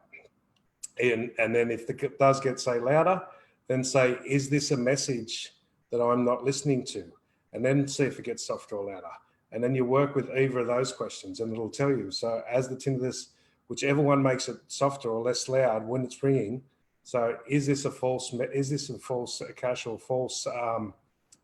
And then if it does get, say, louder, then say, is this a message that I'm not listening to? And then see if it gets softer or louder. And then you work with either of those questions and it'll tell you. So as the tinnitus, whichever one makes it softer or less loud when it's ringing, so is this a false Akash or false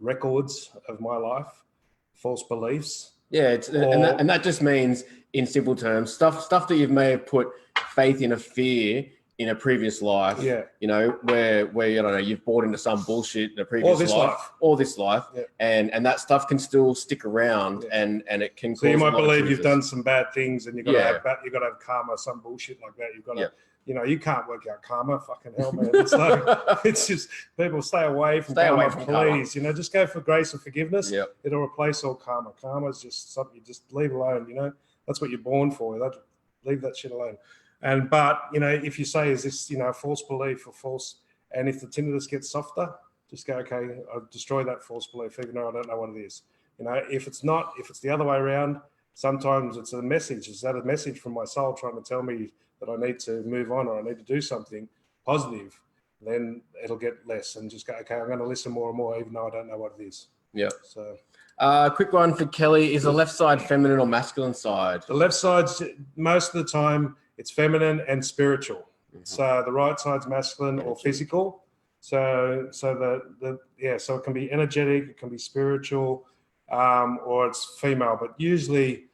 records of my life, false beliefs? Yeah, and that just means, in simple terms, stuff that you may have put faith in a fear in a previous life. Yeah. You know, where I don't know, you've bought into some bullshit in a previous or this life, yeah. and that stuff can still stick around, yeah. and it can. So you might believe you've done some bad things, and you've got to have karma, some bullshit like that. You've got to. You know, you can't work out karma. Fucking hell, man. It's like, it's just, people stay away from karma, please. Karma. You know, just go for grace and forgiveness. Yep. It'll replace all karma. Karma is just something you just leave alone, you know. That's what you're born for. Leave that shit alone. But, you know, if you say, is this, you know, false belief or false, and if the tinnitus gets softer, just go, okay, I'll destroy that false belief, even though I don't know what it is. You know, if it's not, if it's the other way around, sometimes it's a message. Is that a message from my soul trying to tell me that I need to move on or I need to do something positive? Then it'll get less and just go, okay, I'm going to listen more and more, even though I don't know what it is. Yeah. So, quick one for Kelly: is the left side feminine or masculine side? The left side's most of the time it's feminine and spiritual. Mm-hmm. So the right side's masculine or physical. So it can be energetic, it can be spiritual, or it's female. But usually,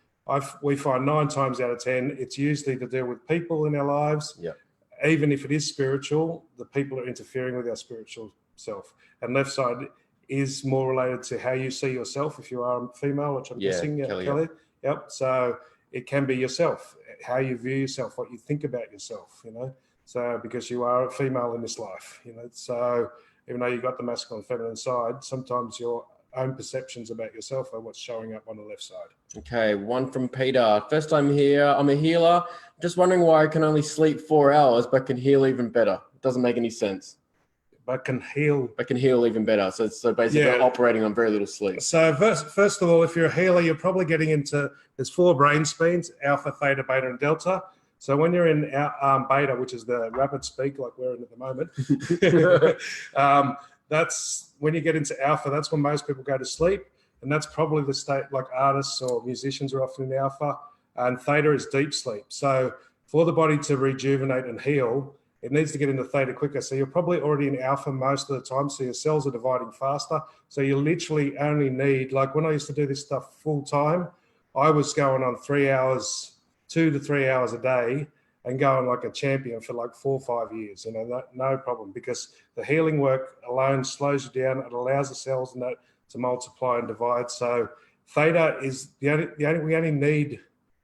we find 9 times out of 10, it's usually to do with people in our lives. Yeah. Even if it is spiritual, the people are interfering with our spiritual self. And left side is more related to how you see yourself. If you are a female, which I'm guessing, Kelly. Yep. So it can be yourself, how you view yourself, what you think about yourself, So because you are a female in this life, So even though you've got the masculine and feminine side, sometimes your own perceptions about yourself are what's showing up on the left side. Okay, one from Peter. First time here. I'm a healer. Just wondering why I can only sleep 4 hours, but can heal even better. It doesn't make any sense. But can heal even better. So basically operating on very little sleep. So first of all, if you're a healer, you're probably getting into, there's 4 brain speeds, alpha, theta, beta, and delta. So when you're in beta, which is the rapid speak like we're in at the moment, that's when you get into alpha, that's when most people go to sleep. And that's probably the state, like artists or musicians are often in alpha. And theta is deep sleep. So for the body to rejuvenate and heal, it needs to get into theta quicker. So you're probably already in alpha most of the time. So your cells are dividing faster. So you literally only need, like when I used to do this stuff full time, I was going on 3 hours, 2 to 3 hours a day and going like a champion for like 4 or 5 years, no problem, because the healing work alone slows you down. It allows the cells and that to multiply and divide. So theta is we only need,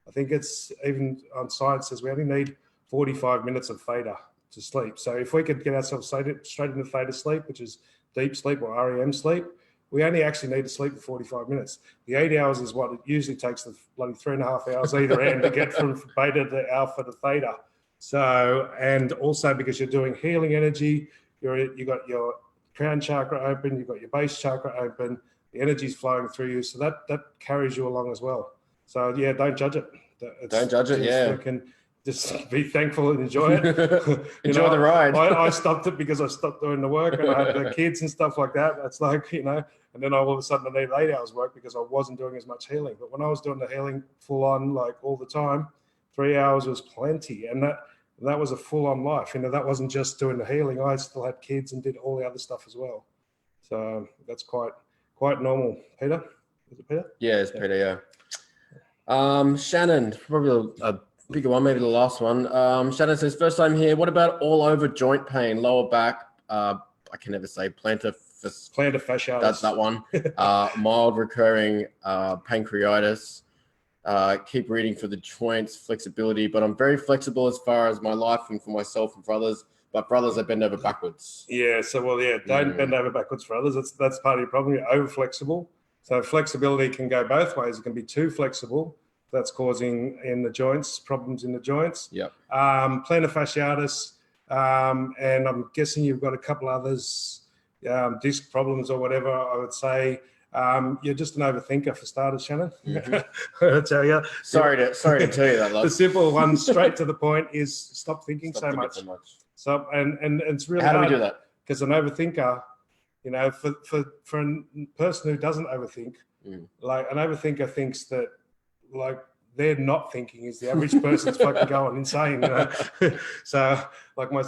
I think it's even on science says we only need 45 minutes of theta to sleep. So if we could get ourselves straight into theta sleep, which is deep sleep or REM sleep, we only actually need to sleep for 45 minutes. The 8 hours is what it usually takes the bloody 3.5 hours either end to get from beta to alpha to theta. So, and also because you're doing healing energy, you got your crown chakra open, you've got your base chakra open, the energy's flowing through you. So that carries you along as well. So yeah, don't judge it. Don't judge it, yeah. Just be thankful and enjoy it. Enjoy the ride. I stopped it because I stopped doing the work and I had the kids and stuff like that. It's like, and then all of a sudden I needed 8 hours work because I wasn't doing as much healing. But when I was doing the healing full on, like all the time, 3 hours was plenty. And that was a full on life. That wasn't just doing the healing. I still had kids and did all the other stuff as well. So that's quite normal. Peter? Is it Peter? Yeah, it's Peter, yeah. Shannon, probably a bigger one, maybe the last one. Shannon says, first time here. What about all over joint pain, lower back? I can never say plantar fasciitis. That's that one. Mild recurring pancreatitis. Keep reading for the joints, flexibility, but I'm very flexible as far as my life and for myself and for others. But brothers, I bend over backwards. Yeah, so don't bend over backwards for others. That's part of your problem. You're over flexible. So flexibility can go both ways. It can be too flexible. That's causing problems in the joints. Yep. Plantar fasciitis, and I'm guessing you've got a couple others, disc problems or whatever. I would say you're just an overthinker for starters, Shannon. I tell you. Sorry to tell you that, love. The simple one, straight to the point, is stop thinking so much. So and it's really how do hard we do that? Because an overthinker, for a person who doesn't overthink, like an overthinker thinks that like they're not thinking is the average person's fucking going insane. So like my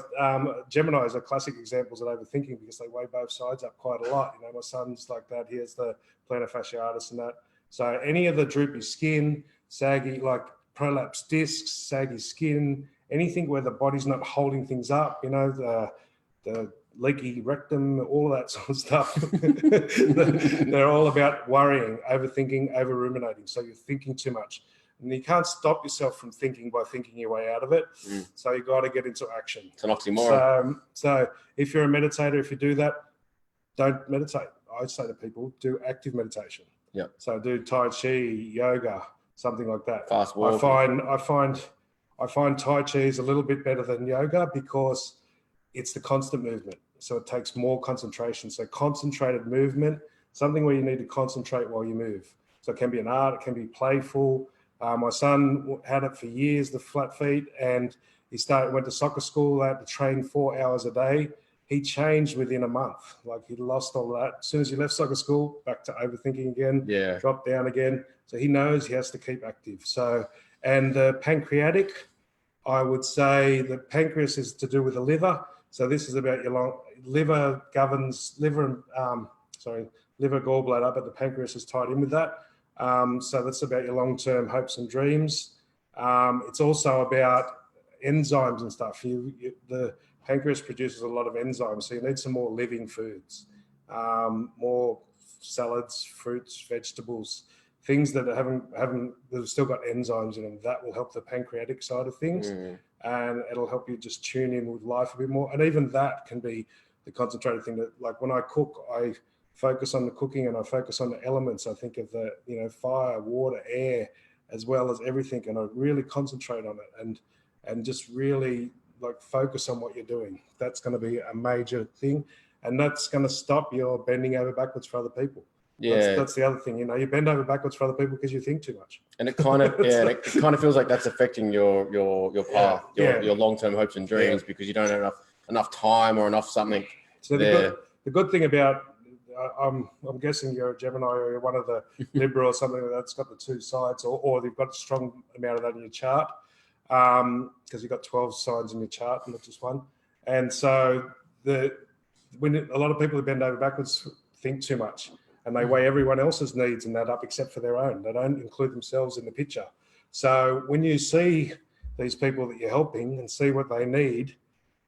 Geminis are classic examples of overthinking because they weigh both sides up quite a lot. My son's like that. He has the plantar fasciitis and that. So any of the droopy skin, saggy, like prolapsed discs, saggy skin, anything where the body's not holding things up, the leaky rectum, all that sort of stuff. They're all about worrying, overthinking, over-ruminating. So you're thinking too much. And you can't stop yourself from thinking by thinking your way out of it. So you got to get into action. It's an oxymoron. So if you're a meditator, if you do that, don't meditate. I say to people, do active meditation. Yeah. So do Tai Chi, yoga, something like that. Fast walking. I find Tai Chi is a little bit better than yoga because it's the constant movement. So it takes more concentration. So concentrated movement, something where you need to concentrate while you move. So it can be an art, it can be playful. My son had it for years, the flat feet, and he went to soccer school, had to train 4 hours a day. He changed within a month. Like he lost all that. As soon as he left soccer school, back to overthinking again, dropped down again. So he knows he has to keep active. So, and the pancreatic, I would say the pancreas is to do with the liver. So this is about your liver governs liver gallbladder, but the pancreas is tied in with that. So that's about your long-term hopes and dreams. It's also about enzymes and stuff. The pancreas produces a lot of enzymes, so you need some more living foods. more salads, fruits, vegetables, things that have still got enzymes in them. That will help the pancreatic side of things, and it'll help you just tune in with life a bit more. And even that can be the concentrated thing. That, like when I cook, I focus on the cooking and I focus on the elements. I think of the, you know, fire, water, air, as well as everything, and I really concentrate on it and just really like focus on what you're doing. That's going to be a major thing, and that's going to stop your bending over backwards for other people. Yeah, that's the other thing. You know, you bend over backwards for other people because you think too much. and it kind of it kind of feels like that's affecting your path, your long-term hopes and dreams, because you don't have enough time or enough something. So the good thing about I'm guessing you're a Gemini, or you're one of the Libra or something that's got the two sides, or they've got a strong amount of that in your chart, because you've got 12 signs in your chart and not just one. And so when a lot of people who bend over backwards think too much, and they weigh everyone else's needs and that up except for their own. They don't include themselves in the picture. So when you see these people that you're helping and see what they need,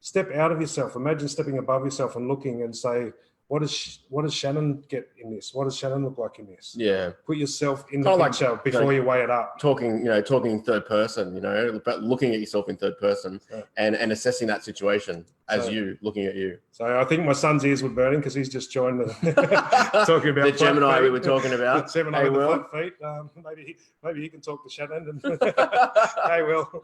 step out of yourself. Imagine stepping above yourself and looking and say, what does Shannon get in this? What does Shannon look like in this? Yeah. Put yourself in the picture before you weigh it up. Talking in third person, but looking at yourself in third person, and assessing that situation as you looking at you. So I think my son's ears were burning because he's just joined talking about the Gemini we were talking about. The Gemini with the flat feet. Maybe he can talk to Shannon. And hey, Will.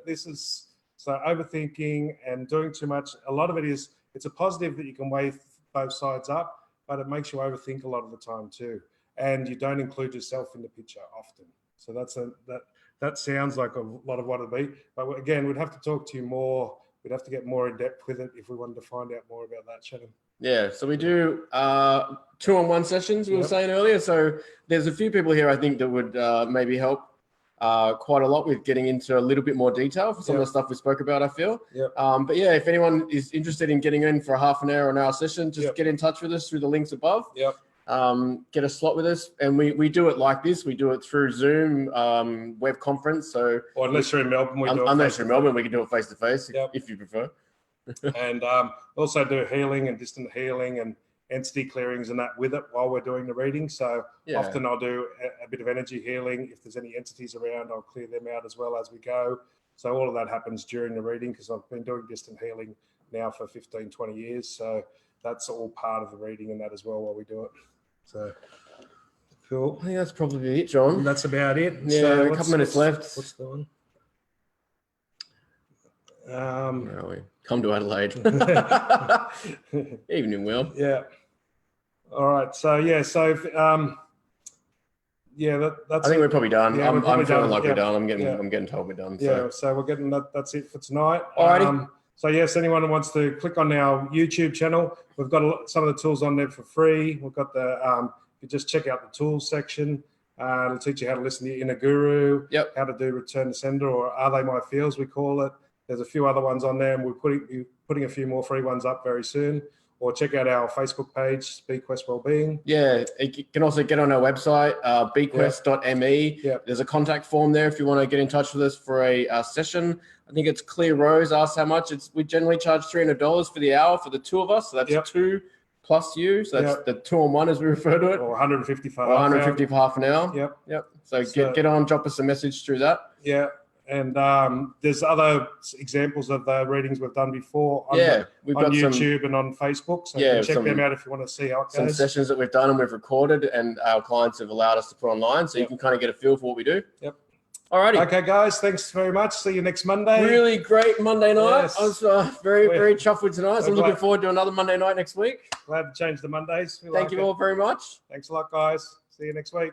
This is overthinking and doing too much. A lot of it is. It's a positive that you can weigh both sides up, but it makes you overthink a lot of the time too, and you don't include yourself in the picture often. So that sounds like a lot of what it'd be. But again, we'd have to talk to you more. We'd have to get more in depth with it if we wanted to find out more about that, Shannon. Yeah, so we do 2-on-1 sessions, we were saying earlier. So there's a few people here I think that would maybe help quite a lot with getting into a little bit more detail for some of the stuff we spoke about, I feel. But yeah, if anyone is interested in getting in for a half an hour or an hour session, just get in touch with us through the links above. Get a slot with us, and we do it like this. We do it through Zoom web conference. So, or unless you're in Melbourne, unless you're in Melbourne, we can do it face to face if you prefer. And also do healing and distant healing and entity clearings and that with it while we're doing the reading. So often I'll do a bit of energy healing. If there's any entities around, I'll clear them out as well as we go. So all of that happens during the reading, because I've been doing distant healing now for 15, 20 years. So that's all part of the reading and that as well while we do it. So cool. I think that's probably it, John. And that's about it. Yeah, so a couple minutes left. What's the one? Where are we? Come to Adelaide. Evening, Will. Yeah. All right. So that's. I think we're probably done. Yeah, I'm feeling like we're done. I'm getting told we're done. So we're getting that. That's it for tonight. Alrighty. So yes, anyone who wants to click on our YouTube channel, we've got some of the tools on there for free. We've got the. You just check out the tools section. It'll teach you how to listen to your inner guru. How to do return to sender, or are they my feels? We call it. There's a few other ones on there, and we're putting a few more free ones up very soon. Or check out our Facebook page, BQuest Wellbeing. Yeah, you can also get on our website, bquest.me. There's a contact form there if you want to get in touch with us for a session. I think it's Clear Rose asked how much. We generally charge $300 for the hour for the two of us. So that's 2 plus you. So that's the 2-on-1 as we refer to it. Or 150 for half an hour. So get on, drop us a message through that. And there's other examples of the readings we've done before on YouTube and on Facebook. So you can check them out if you want to see how it goes. Some sessions that we've done and we've recorded and our clients have allowed us to put online. So you can kind of get a feel for what we do. All righty. Okay, guys. Thanks very much. See you next Monday. Really great Monday night. Yes. I was very chuffed with tonight. So I'm looking forward to another Monday night next week. Glad to change the Mondays. Thank you all very much. Thanks a lot, guys. See you next week.